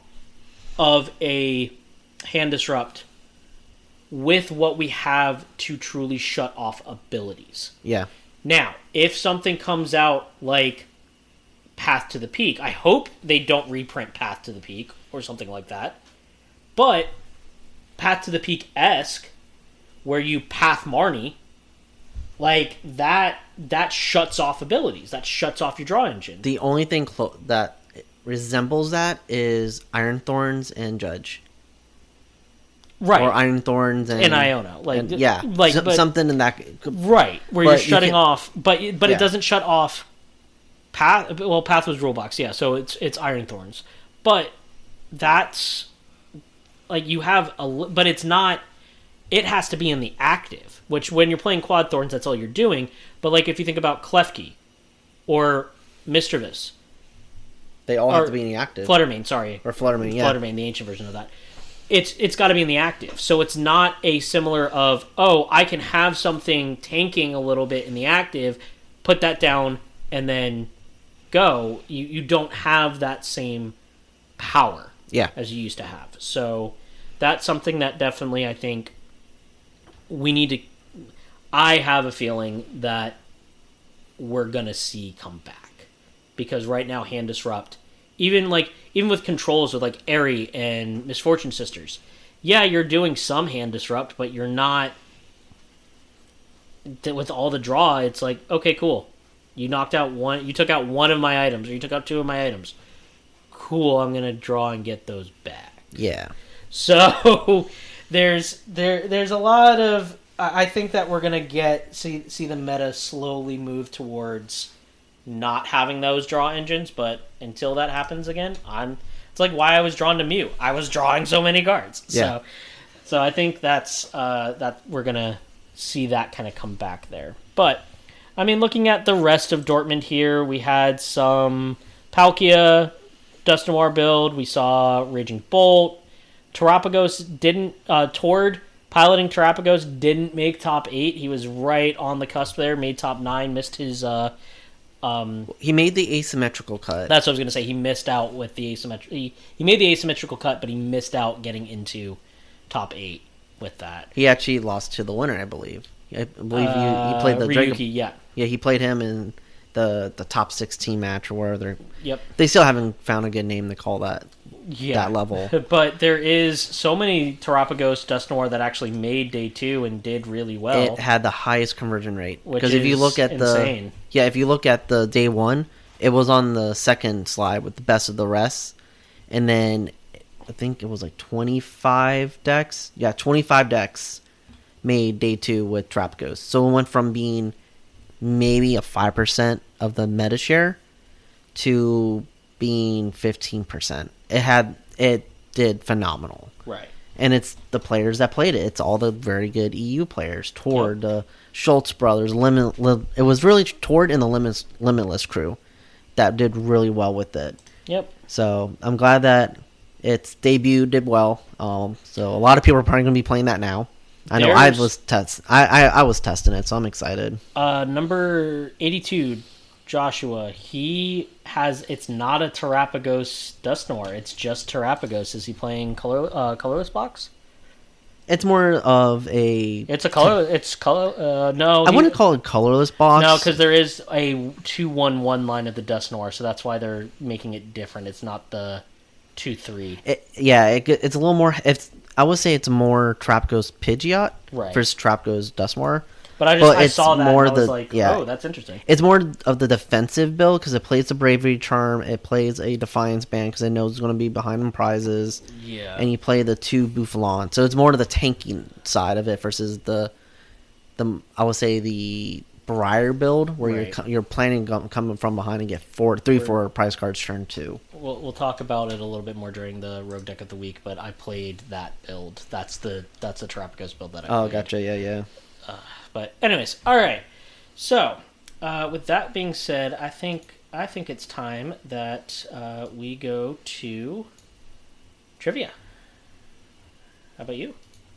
of a hand disrupt with what we have to truly shut off abilities. Yeah. Now, if something comes out like Path to the Peak, I hope they don't reprint Path to the Peak or something like that. But Path to the Peak-esque, where you Path Marnie, like that shuts off abilities. That shuts off your draw engine. The only thing that resembles that is Iron Thorns and Judge. Right. Or Iron Thorns and Iono. Something in that. Right, where you're shutting off, but it doesn't shut off Path. Well, Path was Rulebox, yeah, so it's Iron Thorns. But that's, like, you have but it's not, it has to be in the active, which when you're playing Quad Thorns, that's all you're doing. But, like, if you think about Klefki or Mischievous, they all have to be in the active. Fluttermane, sorry. Or Fluttermane, yeah. Fluttermane, the ancient version of that. It's got to be in the active. So it's not a similar of, oh, I can have something tanking a little bit in the active, put that down, and then go. You don't have that same power as you used to have. So that's something that definitely I think we need to... I have a feeling that we're going to see come back. Because right now, Hand Disrupt... Even with controls with like Airy and Misfortune Sisters, yeah, you're doing some hand disrupt, but you're not with all the draw. It's like, okay, cool. You knocked out one. You took out one of my items, or you took out 2 of my items. Cool. I'm gonna draw and get those back. Yeah. So there's a lot of. I think that we're gonna see the meta slowly move towards not having those draw engines, but until that happens again, it's like why I was drawn to Mew. I was drawing so many cards. Yeah. So I think that's that we're gonna see that kind of come back there. But I mean, looking at the rest of Dortmund here, we had some Palkia, Dust Noir build. We saw Raging Bolt. Terapagos didn't Tord piloting Terapagos didn't make top 8. He was right on the cusp there. Made top 9. Missed his. He made the asymmetrical cut. That's what I was going to say. He missed out with the asymmetrical... He made the asymmetrical cut, but he missed out getting into top 8 with that. He actually lost to the winner, I believe. I believe he played the Ryuki, Dragon... yeah. Yeah, he played him, and the top 16 match or where they're. Yep. They still haven't found a good name to call that. Yeah. That level. But there is so many Terapagos Dusknoir that actually made day 2 and did really well. It had the highest conversion rate. Because if you look at insane. If you look at the day 1, it was on the second slide with the best of the rest. And then I think it was like 25 decks. Yeah, 25 decks made day 2 with Terapagos. So it went from being maybe a 5% of the meta share to being 15%. It did phenomenal. Right. And it's the players that played it. It's all the very good EU players. Tord, the Schultz brothers, it was really Tord and the Limitless crew that did really well with it. Yep. So I'm glad that its debut did well. So a lot of people are probably going to be playing that now. I know I was testing it, so I'm excited. Number 82, Joshua. It's not a Terapagos Dusknoir. It's just Terapagos. Is he playing colorless box? It's more of a. It's a color. It's color. No, I wouldn't call it colorless box. No, because there is a 2-1-1 line of the Dusknoir, so that's why they're making it different. It's not the 2-3. It's a little more. I would say it's more Terapagos Pidgeot versus Terapagos Dusknoir. But I saw that and I was like, oh, that's interesting. It's more of the defensive build because it plays the Bravery Charm, it plays a Defiance Band because it knows it's going to be behind in prizes. Yeah. And you play the 2 Bouffalon. So it's more to the tanking side of it versus the I would say the Briar build where you're planning coming from behind and get 4 prize cards turn 2. We'll talk about it a little bit more during the Rogue Deck of the Week, but I played that build. That's the Terapagos build that I played. Oh, gotcha. Yeah. But anyways, all right. So, with that being said, I think it's time that we go to trivia. How about you?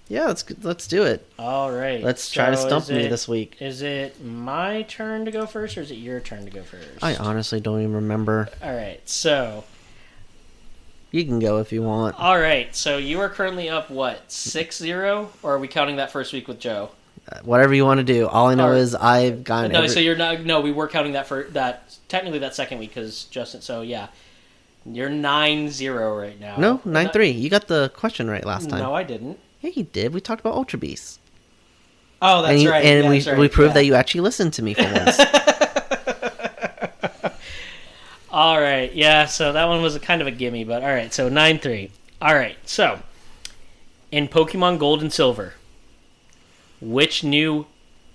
Yeah, let's do it. All right. Let's try to stump me this week. Is it my turn to go first, or is it your turn to go first? I honestly don't even remember. All right. So you can go if you want. All right. So you are currently up 6-0, or are we counting that first week with Joe? Whatever you want to do. All I know is I've gotten. No, so you're not. No, we were counting that for that. Technically, that second week because Justin. So yeah, you're 9-0 right now. No, 9-3. You got the question right last time. No, I didn't. Yeah, you did. We talked about Ultra Beasts. Oh, that's right. And we proved that you actually listened to me for once. All right. Yeah. So that one was kind of a gimme, but all right. So 9-3. All right. So in Pokemon Gold and Silver, which new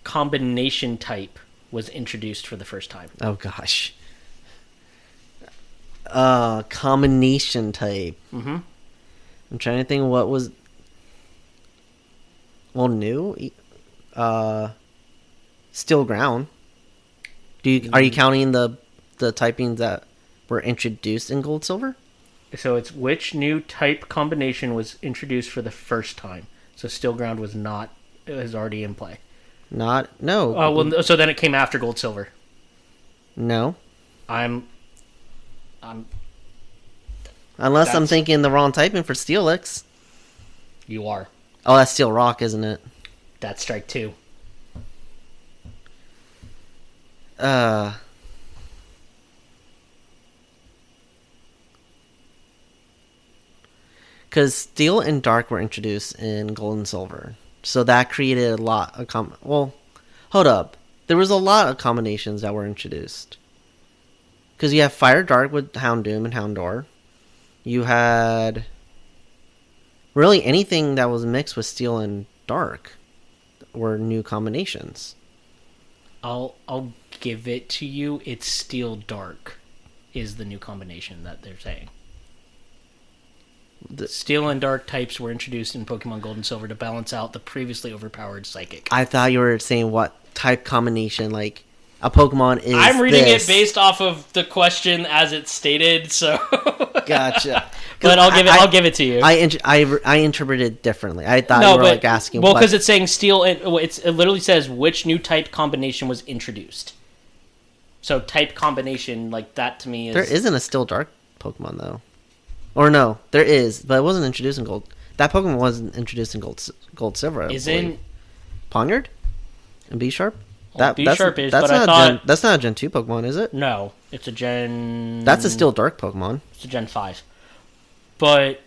combination type was introduced for the first time? Oh, gosh. Combination type. Mm-hmm. I'm trying to think what was... Well, new? Steel Ground. Are you counting the typings that were introduced in Gold Silver? So it's which new type combination was introduced for the first time? So Steel Ground was not... It was already in play. No. Oh, well, so then it came after Gold Silver. No. Unless I'm thinking the wrong typing for Steelix. You are. Oh, that's Steel Rock, isn't it? That's strike 2. Because Steel and Dark were introduced in Gold and Silver. So that created a lot of well, hold up. There was a lot of combinations that were introduced. Because you have Fire Dark with Houndoom and Houndour. You had really anything that was mixed with Steel and Dark were new combinations. I'll give it to you. It's Steel Dark is the new combination that they're saying. Steel and Dark types were introduced in Pokemon Gold and Silver to balance out the previously overpowered Psychic. I thought you were saying what type combination, like a Pokemon is. I'm reading it based off of the question as it's stated, so. Gotcha. But I'll give it to you. I interpreted it differently. I thought you were like asking. Well, because it's saying Steel, it literally says which new type combination was introduced. So type combination, like that to me is. There isn't a Steel Dark Pokemon though. Or no, there is, but it wasn't introduced in Gold. That Pokemon wasn't introduced in Gold Silver. Isn't Ponyard and B-Sharp? Well, B-Sharp is, but I thought... That's not a Gen 2 Pokemon, is it? No, it's a Gen... That's a Steel Dark Pokemon. It's a Gen 5. But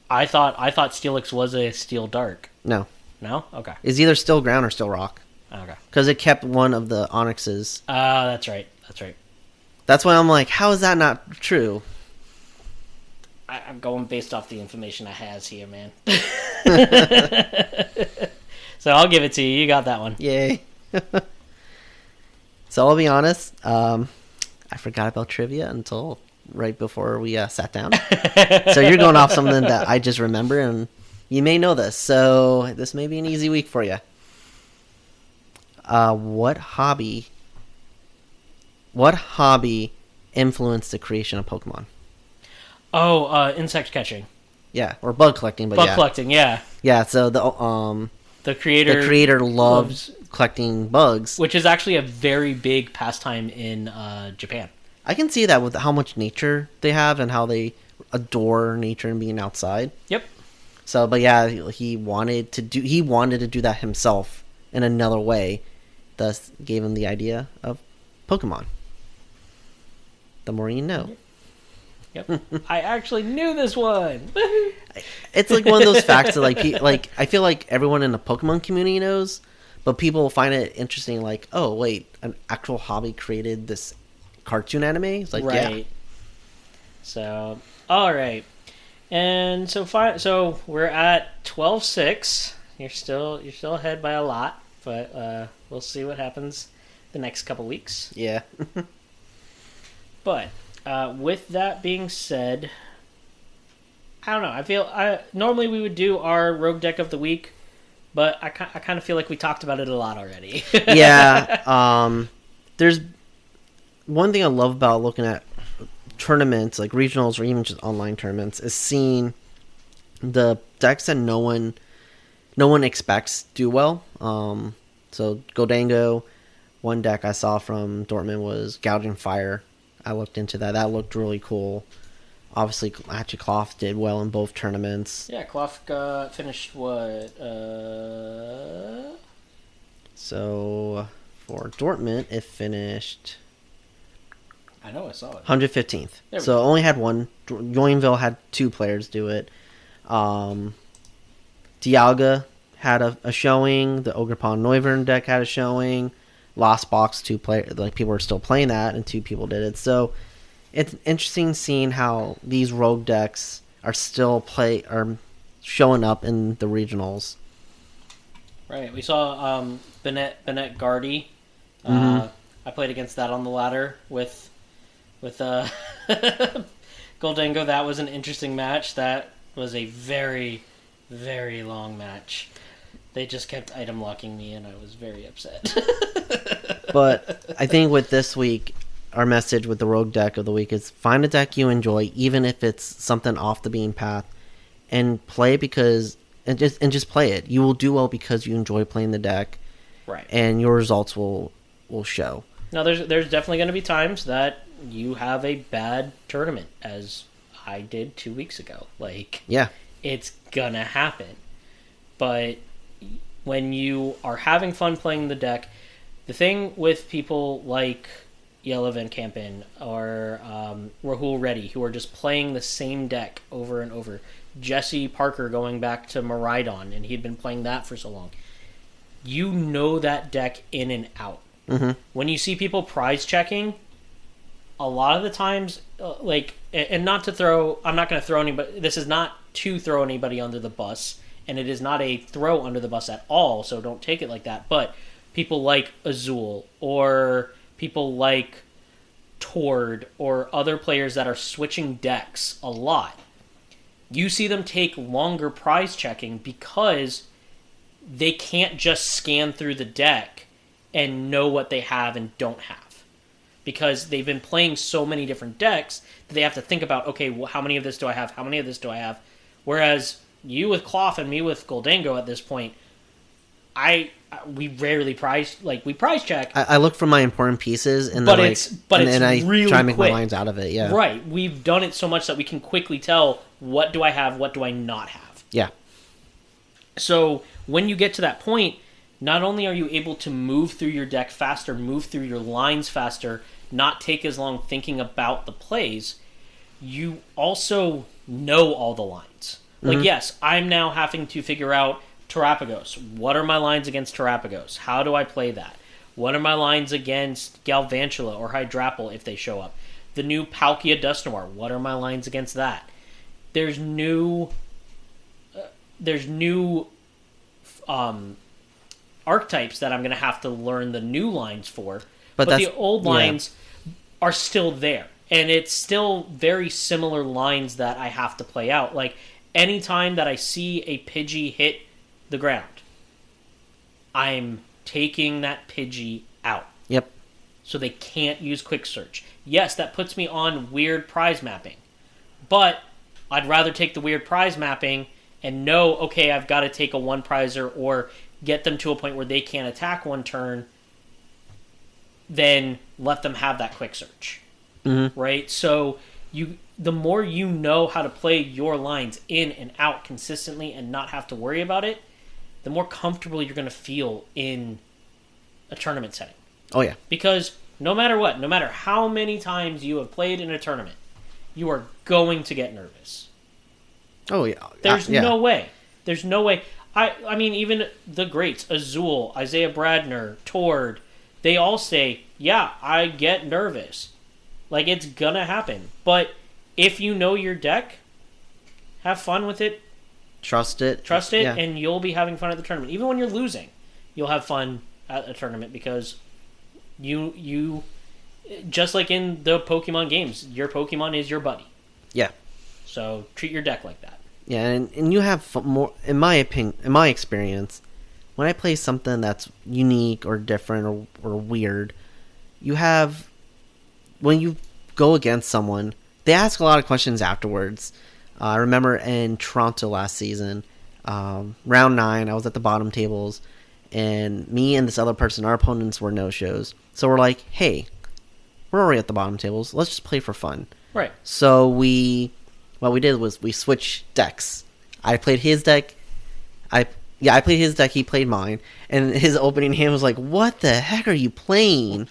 I thought Steelix was a Steel Dark. No. No? Okay. It's either Steel Ground or Steel Rock. Okay. Because it kept one of the Onyxes. That's right. That's right. That's why I'm like, how is that not true? I'm going based off the information I has here, man. So I'll give it to you. You got that one. Yay. So I'll be honest, I forgot about trivia until right before we sat down. So you're going off something that I just remember, and you may know this. So this may be an easy week for you. What hobby influenced the creation of Pokemon? Oh, insect catching. Yeah, or bug collecting, but bug collecting, yeah. Yeah, so the creator loves collecting bugs, which is actually a very big pastime in Japan. I can see that with how much nature they have and how they adore nature and being outside. Yep. So, but yeah, he wanted to do that himself in another way. Thus, gave him the idea of Pokemon. The more you know. Yep. I actually knew this one. It's like one of those facts that like I feel like everyone in the Pokemon community knows, but people find it interesting. Like, oh wait, an actual hobby created this cartoon anime. It's like, right. Yeah. So, all right, and so we're at 12-6. You're still ahead by a lot, but we'll see what happens the next couple weeks. Yeah. But with that being said, I don't know. I feel normally we would do our rogue deck of the week, but I kind of feel like we talked about it a lot already. Yeah. There's one thing I love about looking at tournaments, like regionals or even just online tournaments, is seeing the decks that no one expects do well. So Gholdengo, one deck I saw from Dortmund was Gouging Fire. I looked into that. That looked really cool. Obviously, actually, Cloth did well in both tournaments. Yeah, Cloth finished what? So, for Dortmund, it finished... I know, I saw it. 115th. So, only had one. Joinville had 2 players do it. Dialga had a showing. The Ogerpon Noivern deck had a showing. Lost Box, 2 players, like people were still playing that, and 2 people did it. So it's interesting seeing how these rogue decks are showing up in the regionals. Right. We saw Bennett Guardy. Mm-hmm. I played against that on the ladder with Gholdengo. That was an interesting match. That was a very, very long match. They just kept item locking me, and I was very upset. But I think with this week, our message with the rogue deck of the week is find a deck you enjoy, even if it's something off the beaten path, and play it and just play it. You will do well because you enjoy playing the deck, right? And your results will show. Now, there's definitely going to be times that you have a bad tournament, as I did 2 weeks ago. Like, yeah, it's gonna happen, but when you are having fun playing the deck, the thing with people like Yellow Van Kampen or Rahul Reddy, who are just playing the same deck over and over, Jesse Parker going back to Miraidon, and he'd been playing that for so long, you know that deck in and out. Mm-hmm. When you see people prize checking, a lot of the times, and not to throw, I'm not going to throw anybody, this is not to throw anybody under the bus, and it is not a throw under the bus at all, so don't take it like that. But people like Azul, or people like Tord, or other players that are switching decks a lot, you see them take longer prize checking because they can't just scan through the deck and know what they have and don't have. Because they've been playing so many different decks that they have to think about, okay, well, how many of this do I have? How many of this do I have? Whereas you with Cloth and me with Gholdengo at this point, we rarely prize check. I look for my important pieces, and but then it's really try to make quick. my lines out of it. Yeah, right. We've done it so much that we can quickly tell what do I have, what do I not have. Yeah. So when you get to that point, not only are you able to move through your deck faster, move through your lines faster, not take as long thinking about the plays, you also know all the lines. Like, yes, I'm now having to figure out Terapagos. What are my lines against Terapagos? How do I play that? What are my lines against Galvantula or Hydrapple if they show up? The new Palkia Dusknoir. What are my lines against that? There's new archetypes that I'm going to have to learn the new lines for. But the old lines are still there. And it's still very similar lines that I have to play out. Like, anytime that I see a Pidgey hit the ground, I'm taking that Pidgey out. Yep. So they can't use Quick Search. Yes, that puts me on weird prize mapping. But I'd rather take the weird prize mapping and know, okay, I've got to take a one prizer or get them to a point where they can't attack one turn, than let them have that Quick Search. Right? So the more you know how to play your lines in and out consistently and not have to worry about it, the more comfortable you're going to feel in a tournament setting. Oh, yeah. Because no matter what, no matter how many times you have played in a tournament, you are going to get nervous. Oh, yeah. There's no way. There's no way. I mean, even the greats, Azul, Isaiah Bradner, Tord, they all say, yeah, I get nervous. Like, it's going to happen. But if you know your deck, have fun with it. Trust it. Yeah. And you'll be having fun at the tournament. Even when you're losing, you'll have fun at a tournament because you just like in the Pokemon games, your Pokemon is your buddy. Yeah. So treat your deck like that. Yeah, and you have more, in my opinion, in my experience, when I play something that's unique or different or weird, you have, when you go against someone, they ask a lot of questions afterwards. I remember in Toronto last season, round 9, I was at the bottom tables, and me and this other person, our opponents were no-shows. So we're like, hey, we're already at the bottom tables. Let's just play for fun. Right. So what we did was we switched decks. I played his deck. I played his deck. He played mine. And his opening hand was like, "What the heck are you playing?"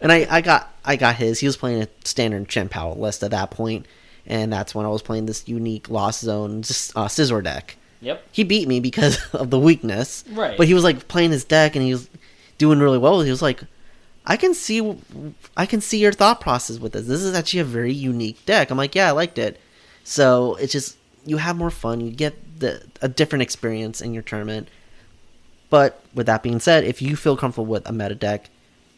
And I got his. He was playing a standard Chien-Pao list at that point, and that's when I was playing this unique Lost Zone Scizor deck. Yep. He beat me because of the weakness. Right. But he was like playing his deck, and he was doing really well. He was like, I can see your thought process with this. This is actually a very unique deck. I'm like, yeah, I liked it. So it's just, you have more fun. You get a different experience in your tournament. But with that being said, if you feel comfortable with a meta deck,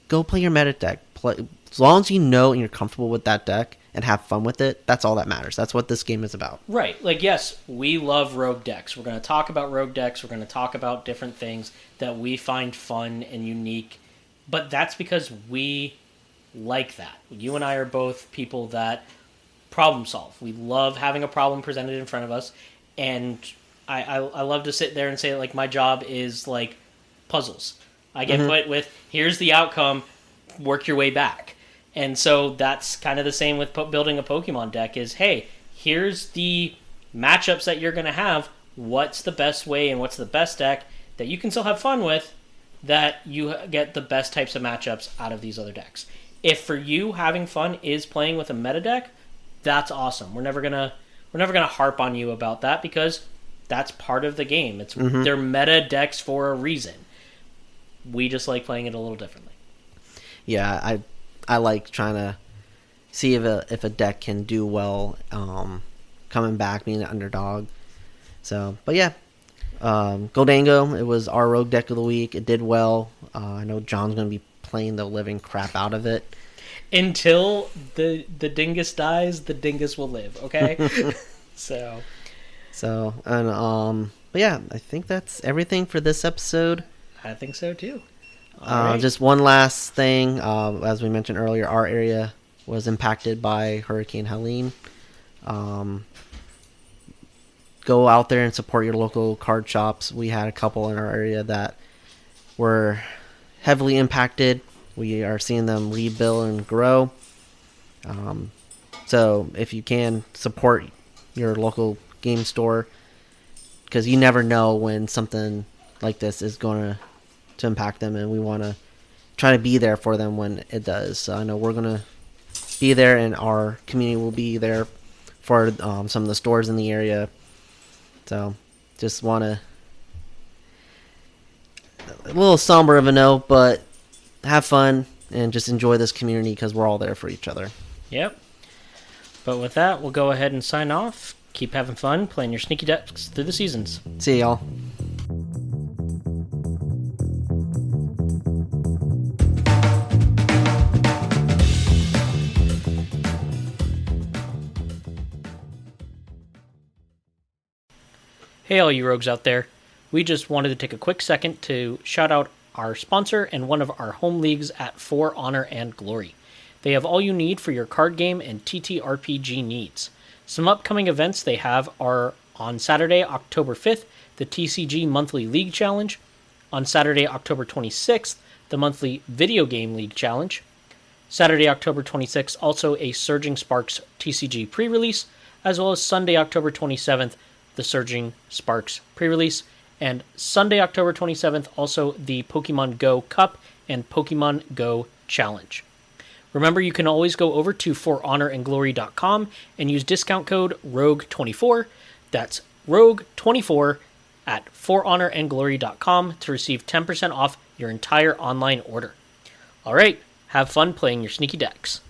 go play your meta deck. As long as you know and you're comfortable with that deck and have fun with it, that's all that matters. That's what this game is about. Right. Like, yes, we love rogue decks. We're going to talk about rogue decks. We're going to talk about different things that we find fun and unique. But that's because we like that. You and I are both people that problem solve. We love having a problem presented in front of us. And I love to sit there and say, like, my job is like puzzles. I get put with, here's the outcome, work your way back. And so that's kind of the same with building a Pokemon deck is, hey, here's the matchups that you're going to have. What's the best way and what's the best deck that you can still have fun with that you get the best types of matchups out of these other decks. If for you having fun is playing with a meta deck, that's awesome. We're never gonna harp on you about that because that's part of the game. It's they're meta decks for a reason. We just like playing it a little differently. Yeah, I like trying to see if a deck can do well, coming back being an underdog. So, but yeah, Gholdengo, it was our rogue deck of the week. It did well. I know John's going to be playing the living crap out of it. Until the dingus dies, the dingus will live, okay? But yeah, I think that's everything for this episode. I think so too. Right. Just one last thing. As we mentioned earlier, our area was impacted by Hurricane Helene. Go out there and support your local card shops. We had a couple in our area that were heavily impacted. We are seeing them rebuild and grow. So if you can, support your local game store, because you never know when something like this is going to to impact them, and we want to try to be there for them when it does. So I know we're going to be there, and our community will be there for some of the stores in the area. So just want to, a little somber of a note, but have fun and just enjoy this community because we're all there for each other. Yep. But with that, we'll go ahead and sign off. Keep having fun playing your sneaky decks through the seasons. See y'all. Hey all you rogues out there. We just wanted to take a quick second to shout out our sponsor and one of our home leagues at For Honor and Glory. They have all you need for your card game and TTRPG needs. Some upcoming events they have are on Saturday, October 5th, the TCG Monthly League Challenge. On Saturday, October 26th, the Monthly Video Game League Challenge. Saturday, October 26th, also a Surging Sparks TCG pre-release, as well as Sunday, October 27th, the Surging Sparks pre-release, and Sunday, October 27th, also the Pokemon Go Cup and Pokemon Go Challenge. Remember, you can always go over to forhonorandglory.com and use discount code ROGUE24, that's ROGUE24, at forhonorandglory.com to receive 10% off your entire online order. Alright, have fun playing your sneaky decks.